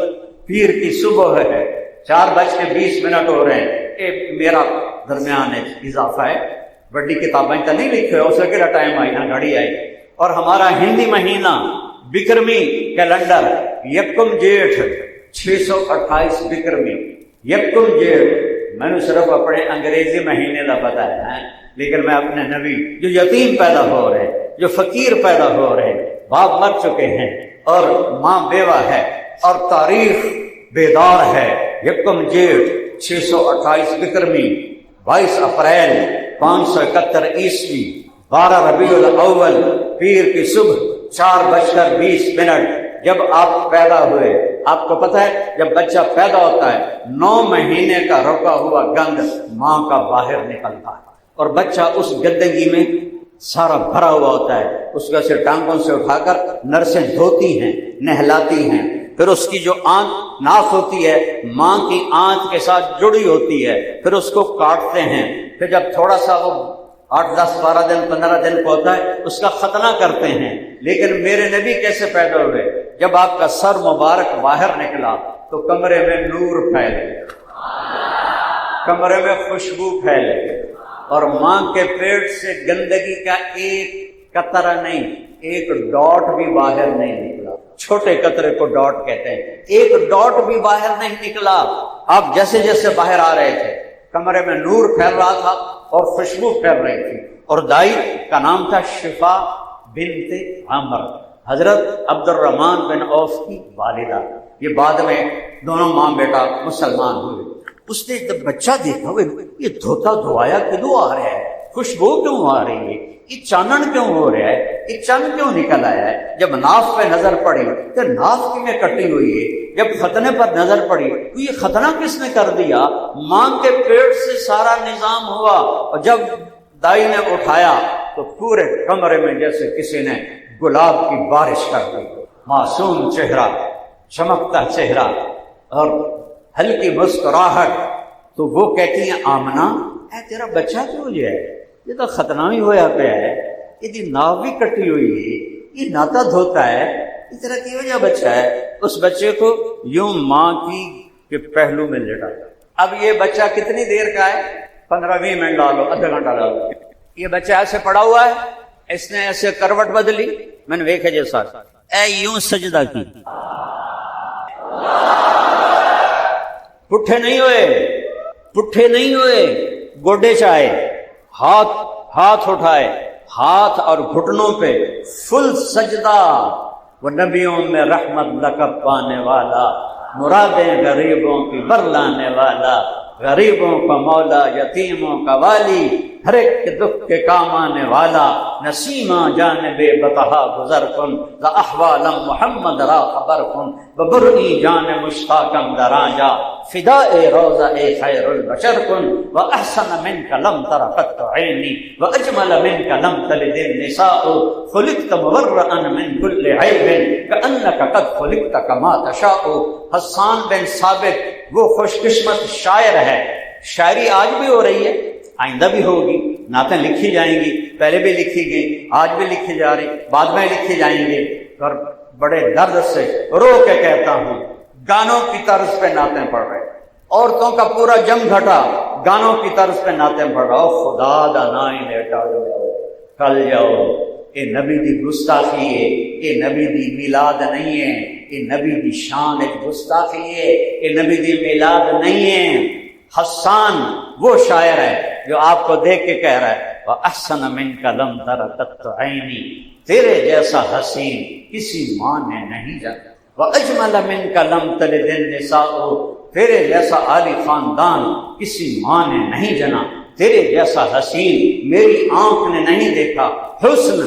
پیر کی صبح ہے 4:20 ہو رہے ہیں یہ میرا درمیان ہے اضافہ ہے بڑی کتابیں تو نہیں لکھے اس کا ٹائم آئی نہ گھڑی آئی اور ہمارا ہندی مہینہ بکرمی کیلنڈر یکم جیٹھ 628 بکرمی یکم جیٹھ میں نے صرف اپنے انگریزی مہینے کا پتا ہے لیکن میں اپنے نبی جو یتیم پیدا ہو رہے جو فقیر پیدا ہو رہے باپ مر چکے ہیں اور ماں بیوہ ہے اور تاریخ بیدار ہے یکم جیٹھ 628 بکرمی 22 اپریل 571 عیسوی 12 ربیع الاول پیر کی صبح 4:20 جب آپ پیدا ہوئے آپ کو پتہ ہے جب بچہ پیدا ہوتا ہے 9 مہینے کا رکا ہوا گند ماں کا باہر نکلتا ہے اور بچہ اس گندگی میں سارا بھرا ہوا ہوتا ہے اس کو سے ٹانگوں سے اٹھا کر نرسیں دھوتی ہیں نہلاتی ہیں پھر اس کی جو آنت ناف ہوتی ہے ماں کی آنت کے ساتھ جڑی ہوتی ہے پھر اس کو کاٹتے ہیں پھر جب تھوڑا سا وہ 8 10 12 دن 15 دن کو ہوتا ہے، اس کا ختنہ کرتے ہیں۔ لیکن میرے نبی کیسے پیدا ہوئے؟ جب آپ کا سر مبارک باہر نکلا تو کمرے میں نور پھیل گیا، کمرے میں خوشبو پھیل گئی، اور ماں کے پیٹ سے گندگی کا ایک قطرہ نہیں، ایک ڈاٹ بھی باہر نہیں نکلا۔ چھوٹے قطرے کو ڈاٹ کہتے ہیں، ایک ڈاٹ بھی باہر نہیں نکلا۔ آپ جیسے جیسے باہر آ رہے تھے کمرے میں نور پھیل رہا تھا اور خوشبو پھیل رہی تھی۔ اور دائی کا نام تھا شفا بنت عمر، حضرت عبد الرحمن بن عوف کی والدہ۔ یہ بعد میں دونوں ماں بیٹا مسلمان ہوئے۔ اس نے جب بچہ دیکھا، یہ دھوتا دھوایا کیوں آ رہا ہے، خوشبو کیوں آ رہی ہے، یہ چانن کیوں ہو رہا ہے، یہ چند کیوں نکل آیا ہے؟ جب ناف پہ نظر پڑی تو ناف کی میں کٹی ہوئی ہے۔ جب ختنے پر نظر پڑی تو یہ ختنہ کس نے کر دیا؟ ماں کے پیٹ سے سارا نظام ہوا۔ اور جب دائی نے اٹھایا تو پورے کمرے میں جیسے کسی نے گلاب کی بارش کر دی، معصوم چہرہ، چمکتا چہرہ اور ہلکی مسکراہٹ۔ تو وہ کہتی ہیں آمنہ، اے تیرا بچہ کیوں ہے؟ یہ تو ختنہ ہی ہوا پہ ہے، یہ ناف بھی کٹی ہوئی ہے، یہ ناتا دھوتا ہے، اس طرح کی وجہ بچہ ہے۔ اس بچے کو یوں ماں کی کے پہلو میں لٹا۔ اب یہ بچہ کتنی دیر کا ہے؟ 15-20 منٹ ڈالو، آدھا گھنٹہ ڈالو۔ یہ بچہ ایسے پڑا ہوا ہے، اس نے ایسے کروٹ بدلی، میں نے دیکھا جیسا اے یوں سجدہ کی، پٹھے نہیں ہوئے، پٹھے نہیں ہوئے، گوڈے چاہے، ہاتھ اٹھائے، ہاتھ اور گھٹنوں پہ فل سجدہ۔ وہ نبیوں میں رحمت لقب پانے والا، مرادیں غریبوں کی برلانے والا، غریبوں کا مولا، یتیموں کا والی، ہر ایک کے دکھ کے کام آنے والا، نسیمہ جانب بطحا گزر کن، ذا احوالم محمد را خبر کن، ببرئی جان مشتاقم دراجا، فداء روضہ خیر البشر کن، واحسن منک لم تر قط عینی، واجمل منک لم تلد النساء، خلقت مبرئا من کل عیب، کأنک قد خلقت کما تشاء۔ حسان بن ثابت وہ خوش قسمت شاعر ہے، شاعری آج بھی ہو رہی ہے، آئندہ بھی ہوگی، نعتیں لکھی جائیں گی، پہلے بھی لکھی گئی، آج بھی لکھی جا رہی، بعد میں لکھی جائیں گے۔ اور بڑے درد سے رو کے کہتا ہوں، گانوں کی طرز پہ نعتیں پڑھ رہے، عورتوں کا پورا جم گھٹا گانوں کی طرز پہ نعتیں پڑھ رہا۔ خدا دا نائی لیٹا کل جاؤ، یہ نبی دی گستاخی ہے، یہ نبی دی میلاد نہیں ہے، یہ نبی دی شان ایک گستاخی ہے، یہ نبی دی میلاد نہیں ہے۔ حسان وہ شاعر ہے جو آپ کو دیکھ کے کہہ رہا ہے وَأَحْسَنَ مِنْكَ لَمْ تَرَ قَطُّ عَيْنِي، تیرے جیسا حسین کسی ماں نے نہیں جانا۔ وَأَجْمَلَ مِنْكَ لَمْ تَلِدِ النِّسَاءُ، تیرے جیسا عالی خاندان کسی ماں نے نہیں جنا، تیرے جیسا حسین میری آنکھ نے نہیں دیکھا۔ حسن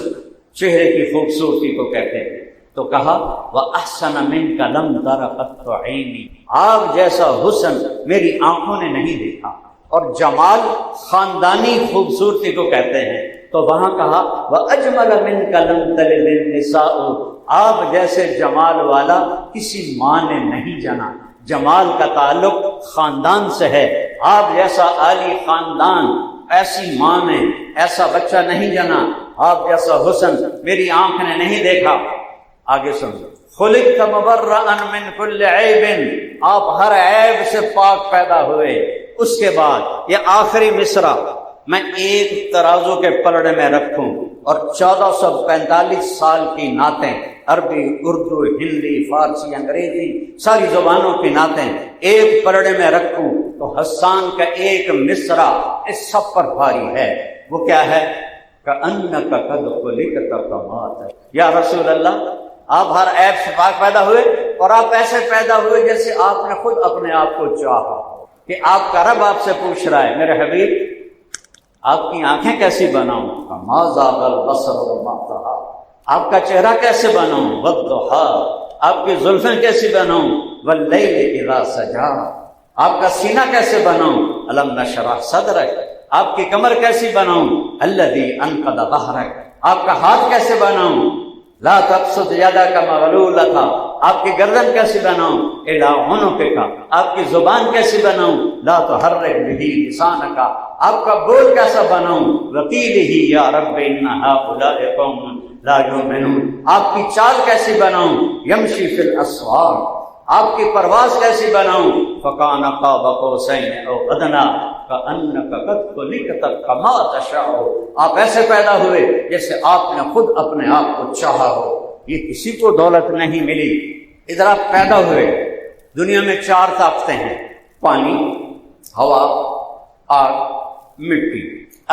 چہرے کی خوبصورتی کو کہتے ہیں۔ تو کہا وَأَحْسَنَ مِنْكَ لَمْ تَرَ قَطُّ عَيْنِي، آپ جیسا حسن میری آنکھوں نے نہیں دیکھا۔ اور جمال خاندانی خوبصورتی کو کہتے ہیں۔ تو وہاں کہا وَأَجْمَلَ مِنْكَ لَمْ تَلِدِ النِّسَاءُ، آپ جیسے جمال والا کسی ماں نے نہیں جنا۔ جمال کا تعلق خاندان سے ہے، آپ جیسا عالی خاندان ایسی ماں نے ایسا بچہ نہیں جنا، آپ جیسا حسن میری آنکھ نے نہیں دیکھا۔ آگے سمجھو، خلقت مبرئا من کل عیب، آپ ہر عیب سے پاک پیدا ہوئے۔ اس کے بعد یہ آخری مصرع میں ایک ترازو کے پلڑے میں رکھوں اور 1445 سال کی نعتیں، عربی، اردو، ہندی، فارسی، انگریزی، ساری زبانوں کی نعتیں ایک پلڑے میں رکھوں تو حسان کا ایک مصرع اس سب پر بھاری ہے۔ وہ کیا ہے؟ کأنک قد خلقت کما تشاء، یا رسول اللہ آپ ہر عیب سے پاک پیدا ہوئے اور آپ ایسے پیدا ہوئے جیسے آپ نے خود اپنے آپ کو چاہا، کہ آپ کا رب آپ سے پوچھ رہا ہے میرے حبیب آپ کی آنکھیں کیسی بناؤں؟ ما زاغ البصر وما طغى، آپ کا چہرہ کیسے بناؤں؟ والضحى، آپ کی زلفیں کیسی بناؤں؟ واللیل اذا سجى، آپ کا سینہ کیسے بناؤں؟ الم نشرح صدرک، آپ کی کمر کیسی بناؤں؟ الذی انقض ظہرک، آپ کا ہاتھ کیسے بناؤں؟ لا تبسط یدک مغلولۃ، آپ کی گردن کیسی بناؤں؟ الا عنقک، آپ کی زبان کیسی بناؤں؟ لا تحرک بہ لسانک، آپ کا بول کیسا بناؤں؟ وقیلہ یا رب ان ہؤلاء قوم لا یؤمنون، آپ کی چال کیسی بناؤں؟ یمشی فی الاسواق، آپ کی پرواز کیسی بناؤں؟ فکان قاب قوسین او ادنی کأنک قد خلقت کما تشاء، آپ ایسے پیدا ہوئے جیسے آپ نے خود اپنے آپ کو چاہا ہو۔ یہ کسی کو دولت نہیں ملی، ادھر آپ پیدا ہوئے۔ دنیا میں 4 طاقتیں ہیں، پانی، ہوا، آگ، مٹی۔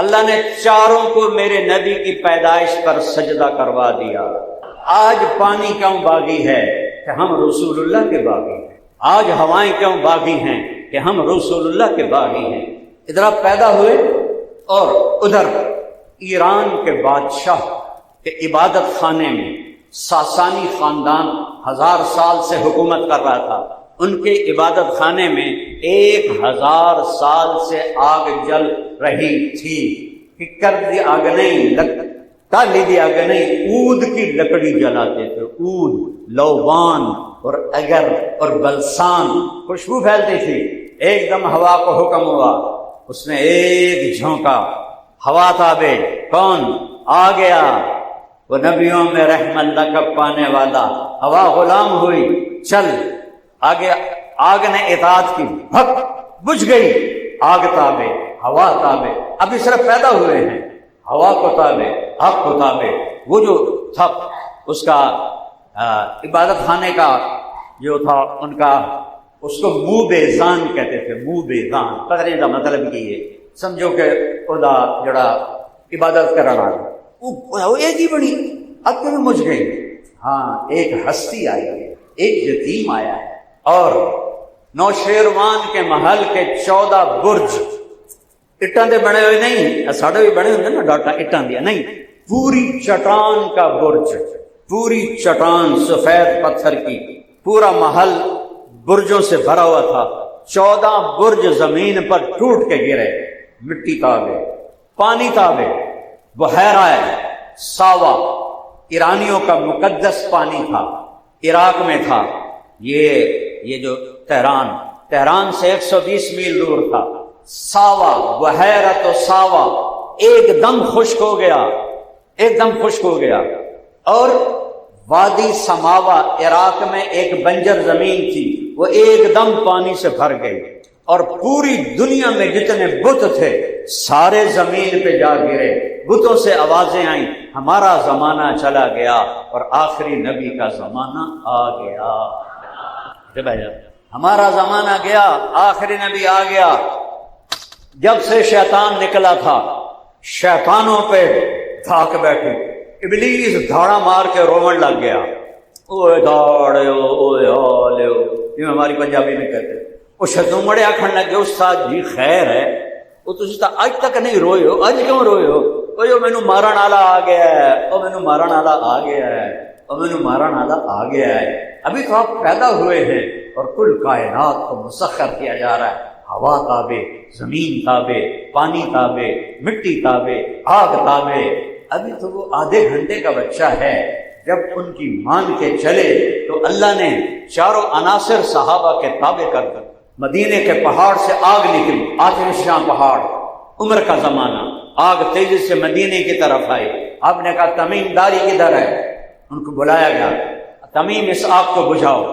اللہ نے چاروں کو میرے نبی کی پیدائش پر سجدہ کروا دیا۔ آج پانی کیوں باغی ہے کہ ہم رسول اللہ کے باغی ہیں، آج ہوائیں کیوں باغی ہیں کہ ہم رسول اللہ کے باغی ہیں۔ ادھر آپ پیدا ہوئے اور ادھر ایران کے بادشاہ کے عبادت خانے میں ساسانی خاندان 1000 سال سے حکومت کر رہا تھا، ان کے عبادت خانے میں 1000 سال سے آگ جل رہی تھی۔ ککر دی آگ نہیں، تالی دی آگ نہیں، عود کی لکڑی جلاتے تھے، عود، لوبان اور اگر اور بلسان، خوشبو پھیلتی تھی۔ ایک دم ہوا کو حکم ہوا، اس نے ایک جھونکا، ہوا تابے، کون آ گیا؟ وہ نبیوں میں رحم اللہ کا پانے والا، ہوا غلام ہوئی، چل آگے۔ آگ نے اطاعت کی، بھگ بجھ گئی، آگ تابے، ہوا تابے۔ ابھی صرف پیدا ہوئے ہیں، ہوا کو تابے، آگ کو تابے۔ وہ جو تھا اس کا عبادت خانے کا جو تھا ان کا، اس کو منہ بیزان کہتے تھے، منہ بیزان۔ قدرے کا مطلب یہ سمجھو کہ خدا جڑا عبادت کرنا وہ ایک ہی بڑی اب کبھی مجھ گئی۔ ہاں، ایک ہستی آئی ہے، ایک یتیم آیا ہے، اور نوشیروان کے محل کے 14 برج اٹان دے بنے ہوئے نہیں، ساڑھے بھی بنے ہوتے نا ڈاٹا اٹان دیا نہیں، پوری چٹان کا برج، پوری چٹان سفید پتھر کی، پورا محل برجوں سے بھرا ہوا تھا۔ 14 برج زمین پر ٹوٹ کے گرے، مٹی تابے، پانی تابے، بحیرہ ساوا ایرانیوں کا مقدس پانی تھا، عراق میں تھا۔ یہ جو تہران سے 120 میل دور تھا، ساوا، بحیرہ تو ساوا ایک دم خشک ہو گیا، ایک دم خشک ہو گیا۔ اور وادی سماوا عراق میں ایک بنجر زمین تھی، وہ ایک دم پانی سے بھر گئی، اور پوری دنیا میں جتنے بت تھے سارے زمین پہ جا گرے۔ بتوں سے آوازیں آئیں، ہمارا زمانہ چلا گیا اور آخری نبی کا زمانہ آ گیا۔ ہمارا زمانہ گیا، آخری نبی آ گیا۔ جب سے شیطان نکلا تھا، شیطانوں پہ دھاک بیٹھی، ابلیس دھاڑا مار کے رومن لگ گیا، اوے دھاڑے اوے ہالے، یہ ہماری پنجابی میں کہتے ہیں۔ وہ شدوں مڑے آکھن لگے، استاد جی خیر ہے، وہ تسی تا اج تک نہیں روئے ہو، اج کیوں روئے ہو؟ او جو مینوں مارن والا آ گیا ہے، او مینوں مارن والا آ گیا ہے، او مینوں مارن والا آ گیا ہے۔ ابھی تو آپ پیدا ہوئے ہیں اور کل کائنات کو مسخر کیا جا رہا ہے، ہوا تابے، زمین تابے، پانی تابے، مٹی تابے، آگ تابے۔ ابھی تو وہ آدھے گھنٹے کا بچہ ہے، جب ان کی مان کے چلے تو اللہ نے چاروں عناصر صحابہ کے تابع کر دی۔ مدینے کے پہاڑ سے آگ نکلی، آتشاں پہاڑ، عمر کا زمانہ، آگ تیزی سے مدینے کی طرف آئی۔ آپ نے کہا تمیم داری کدھر ہے؟ ان کو بلایا گیا، تمیم اس آگ کو بجھاؤ۔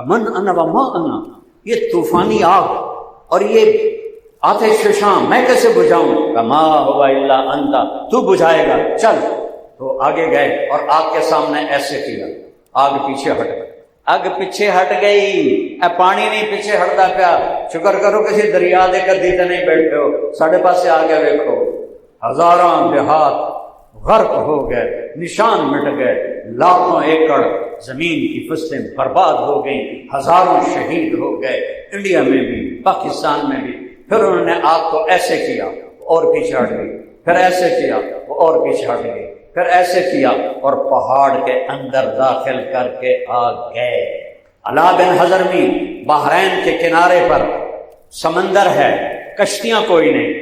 من انا وما انا، یہ طوفانی آگ اور یہ آتش شام میں کیسے بجھاؤں؟ کما ہوا الا انت، تو بجھائے گا، چل۔ تو آگے گئے اور آگ کے سامنے ایسے کیا، آگ پیچھے ہٹ گئی، آگ پیچھے ہٹ گئی۔ اے پانی نہیں پیچھے ہٹتا پیا، شکر کرو کسی دریا دے کدی تے نہیں بیٹھے ہو، ساڑھے پاسے آگے دیکھو، ہزاراں دیہات غرق ہو گئے، نشان مٹ گئے، لاکھوں ایکڑ زمین کی فصلیں برباد ہو گئیں، ہزاروں شہید ہو گئے، انڈیا میں بھی، پاکستان میں بھی۔ پھر انہوں نے آگ کو ایسے کیا، اور پیچھے ہٹ گئی، پھر ایسے کیا، وہ اور پیچھے ہٹ گئی، پھر ایسے کیا، اور پہاڑ کے اندر داخل کر کے آ گئے۔ علا بن حضرمی، بحرین کے کنارے پر سمندر ہے، کشتیاں کوئی نہیں۔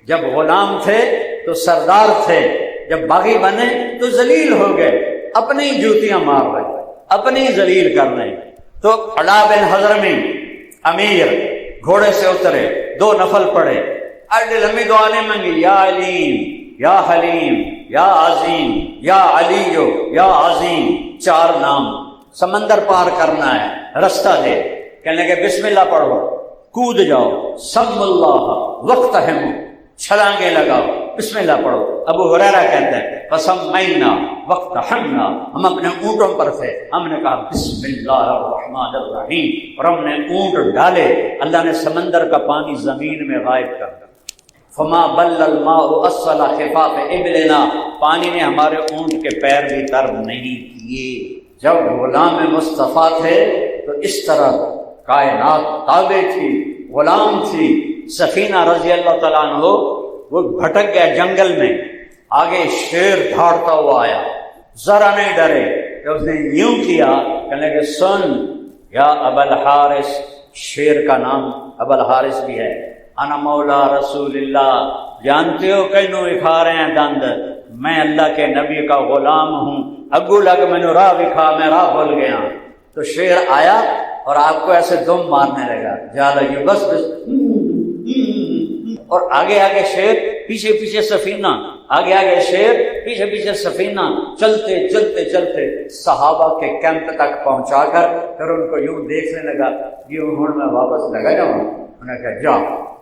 جب غلام تھے تو سردار تھے، جب باغی بنے تو ذلیل ہو گئے، اپنی جوتیاں مار رہے، اپنی ذلیل کر رہے ہیں. تو علا بن حضرمی امیر گھوڑے سے اترے, 2 نفل پڑھے, ایڈی لمبی دعا نہیں مانگی, یا علیم یا حلیم یا عظیم یا علیو یا عظیم, 4 نام. سمندر پار کرنا ہے, رستہ دے, کہنے کہ بسم اللہ پڑھو, کود جاؤ, سم اللہ وقت ہے, چھلانگے لگاؤ, بسم اللہ پڑھو. ابو ہریرہ کہتے ہیں فسمینا وقت حمنا, ہم اپنے اونٹوں پر تھے, ہم نے کہا بسم اللہ الرحمن الرحیم, اور ہم نے اونٹ ڈالے, اللہ نے سمندر کا پانی زمین میں غائب کر دیا. فما بل الماء اصل خفاف ابلنا, پانی نے ہمارے اونٹ کے پیر بھی تر نہیں کیے. جب غلام مصطفیٰ تھے تو اس طرح کائنات تابع تھی, غلام تھی. سفینہ رضی اللہ تعالیٰ عنہ وہ بھٹک گیا جنگل میں, آگے شیر دھاڑتا ہوا آیا, ذرا نہیں ڈرے. جب اس نے یوں کیا, کہنے کہ سن یا ابا الحارث, شیر کا نام ابا الحارث بھی ہے, انا مولا رسول اللہ, جانتے ہو کینوں اکھا رہے ہیں دند, میں اللہ کے نبی کا غلام ہوں, اگو لگ میں نے راہ دکھا, میں راہ بھول گیا. تو شیر آیا اور آپ کو ایسے دم مارنے لگا, جا لگی بس بس, اور آگے آگے شیر, پیچھے پیچھے سفینہ, آگے آگے شیر, پیچھے پیچھے سفینہ, چلتے چلتے چلتے صحابہ کے کیمپ تک پہنچا کر پھر ان کو یوں دیکھنے لگا, یوں ہوں میں واپس لگا جاؤں. انہوں نے کہا جا.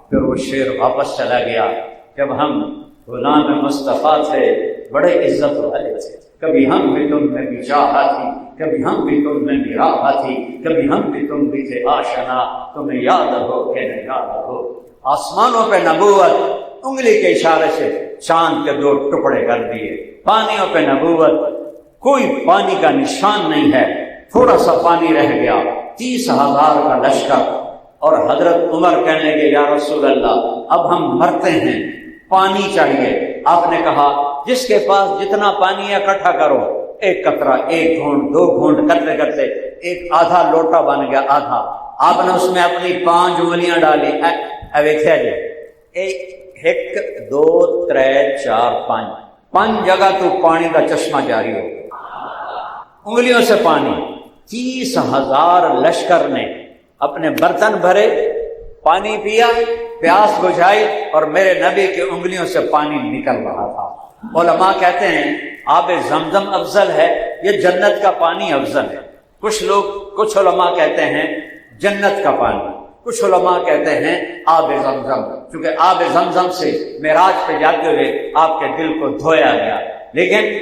پھر وہ شیر واپس چلا گیا. جب ہم غلام مصطفیٰ تھے, بڑے عزت والے تھے, کبھی ہم بھی تم میں بھی چاہا تھی, کبھی ہم بھی تم میں بھی راہ تھی, کبھی ہم بھی تم بھی تھے آشنا, تمہیں یاد ہو کہ نہیں یاد ہو. آسمانوں پہ نبوت, انگلی کے اشارے سے چاند کے 2 ٹکڑے کر دیے. پانیوں پہ نبوت, کوئی پانی کا نشان نہیں ہے, تھوڑا سا پانی رہ گیا, 30,000 کا لشکر. اور حضرت عمر کہنے لگے یا رسول اللہ اب ہم مرتے ہیں, پانی چاہیے. آپ نے کہا جس کے پاس جتنا پانی ہے اکٹھا کرو, 1 قطرہ, 1 گھونٹ, 2 گھونٹ کرتے کرتے ایک آدھا لوٹا بن گیا, آدھا. آپ نے اس میں اپنی 5 انگلیاں ڈالی. اب دیکھا جی, 1 2 3 4 5 جگہ تو پانی کا چشمہ جاری ہو, انگلیوں سے پانی. 30,000 لشکر نے اپنے برتن بھرے, پانی پیا, پیاس بجھائی, اور میرے نبی کی انگلیوں سے پانی نکل رہا تھا. علماء کہتے ہیں آب زمزم افضل ہے, یہ جنت کا پانی افضل ہے. کچھ علماء کہتے ہیں جنت کا پانی, کچھ علماء کہتے ہیں آب زمزم, کیونکہ آب زمزم سے معراج پہ جاتے ہوئے آپ کے دل کو دھویا گیا. لیکن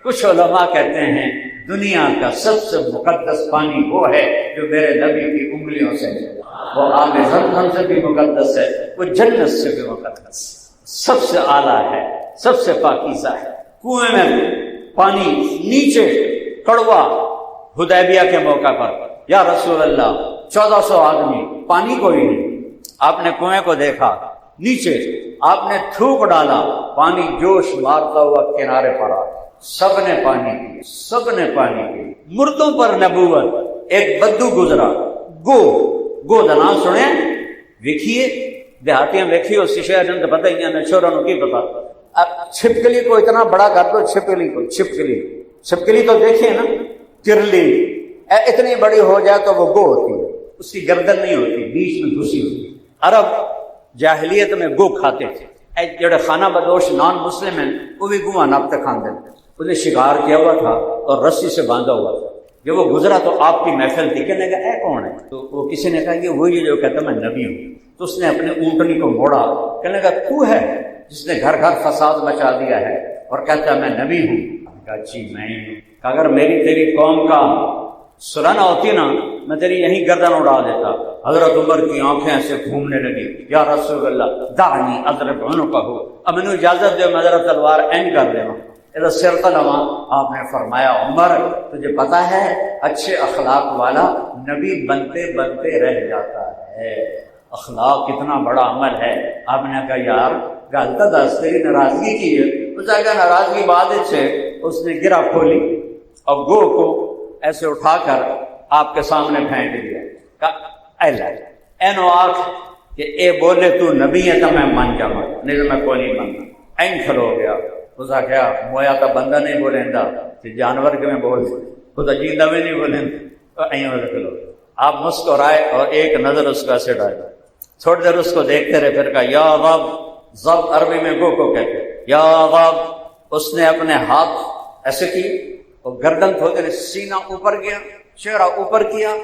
کچھ علماء کہتے ہیں دنیا کا سب سے مقدس پانی وہ ہے جو میرے نبی کی انگلیوں سے, وہ آب زمزم سے بھی مقدس ہے, وہ جنت سے بھی مقدس, سب سے اعلیٰ ہے, سب سے پاکیزہ ہے. کنویں میں پانی نیچے کڑوا, حدیبیہ کے موقع پر یا رسول اللہ 1400 آدمی, پانی کوئی نہیں. آپ نے کنویں کو دیکھا, نیچے آپ نے تھوک ڈالا, پانی جوش مارتا ہوا کنارے پر آ, سب نے پانی پی, سب نے پانی پی. مردوں پر نبوت. ایک بدو گزرا, گو دنا سنے ویکھیے, دیہاتیاں ویکھیو شیشے جن تو پتہ ہی نہیں, چھوڑوں کو کی پتا. اب چھپکلی کو اتنا بڑا کر دو, چھپکلی تو دیکھیے نا, کرلی اتنی بڑی ہو جائے تو وہ گو ہوتی ہے, اس کی گردن نہیں ہوتی, بیچ میں گھسی ہوتی. عرب جاہلیت میں گو کھاتے تھے. جڑے خانہ بدوش نان مسلم ہیں وہ بھی گواں ناپتے کھاندے, انہیں شکار کیا ہوا تھا اور رسی سے باندھا ہوا تھا. جب وہ گزرا تو آپ کی محفل تھی, کہنے کا اے کون ہے؟ تو وہ کسی نے کہا کہ وہی جو کہتا میں نبی ہوں. تو اس نے اپنے اونٹنی کو موڑا, کہنے کا تو ہے جس نے گھر گھر فساد مچا دیا ہے اور کہتا ہے میں نبی ہوں؟ کہا جی میں ہوں. اگر میری تیری قوم کا سلانا ہوتی نا, میں تیری یہیں گردن اڑا دیتا. حضرت عمر کی آنکھیں ایسے گھومنے لگی, یا رسول اللہ دعنی اضرب عنقہ, اب مجھے اجازت دے میں ذرا تلوار این کر دے. ادھر سر تلوا. آپ نے فرمایا عمر تجھے پتا ہے اچھے اخلاق والا نبی بنتے بنتے رہ جاتا ہے. اخلاق کتنا بڑا عمل ہے. آپ نے کہا یار گل تو دس, تیری ناراضگی کی ہے. اس نے کہا ناراضگی بعد سے. اس نے گرا کھولی اور گو کو ایسے اٹھا کر آپ کے سامنے پھینک دیا. اینو آنکھ کہ اے بولے تو نبی ہے تو میں مان جاؤں, نہیں تو میں کوئی نہیں ماننا. این کھلو گیا. اس نے کہا مویا تو بندہ نہیں بولیندا, جانور کے میں بول. خدا جیندہ میں نہیں بولیں لو. آپ مسکرائے اور ایک نظر اس کا سے ڈالے. تھوڑی دیر اس کو دیکھتے رہے، پھر کہا یا رب. ضب عربی میں گو کو کہتے یا رب. اس نے اپنے ہاتھ ایسے کی اور گردن تھوڑی دیر سینہ اوپر کیا، چہرہ اوپر کیا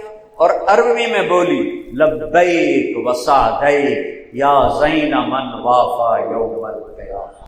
اور عربی میں بولی لبیک وسعدیک یا زین من وافا یوم القیامہ.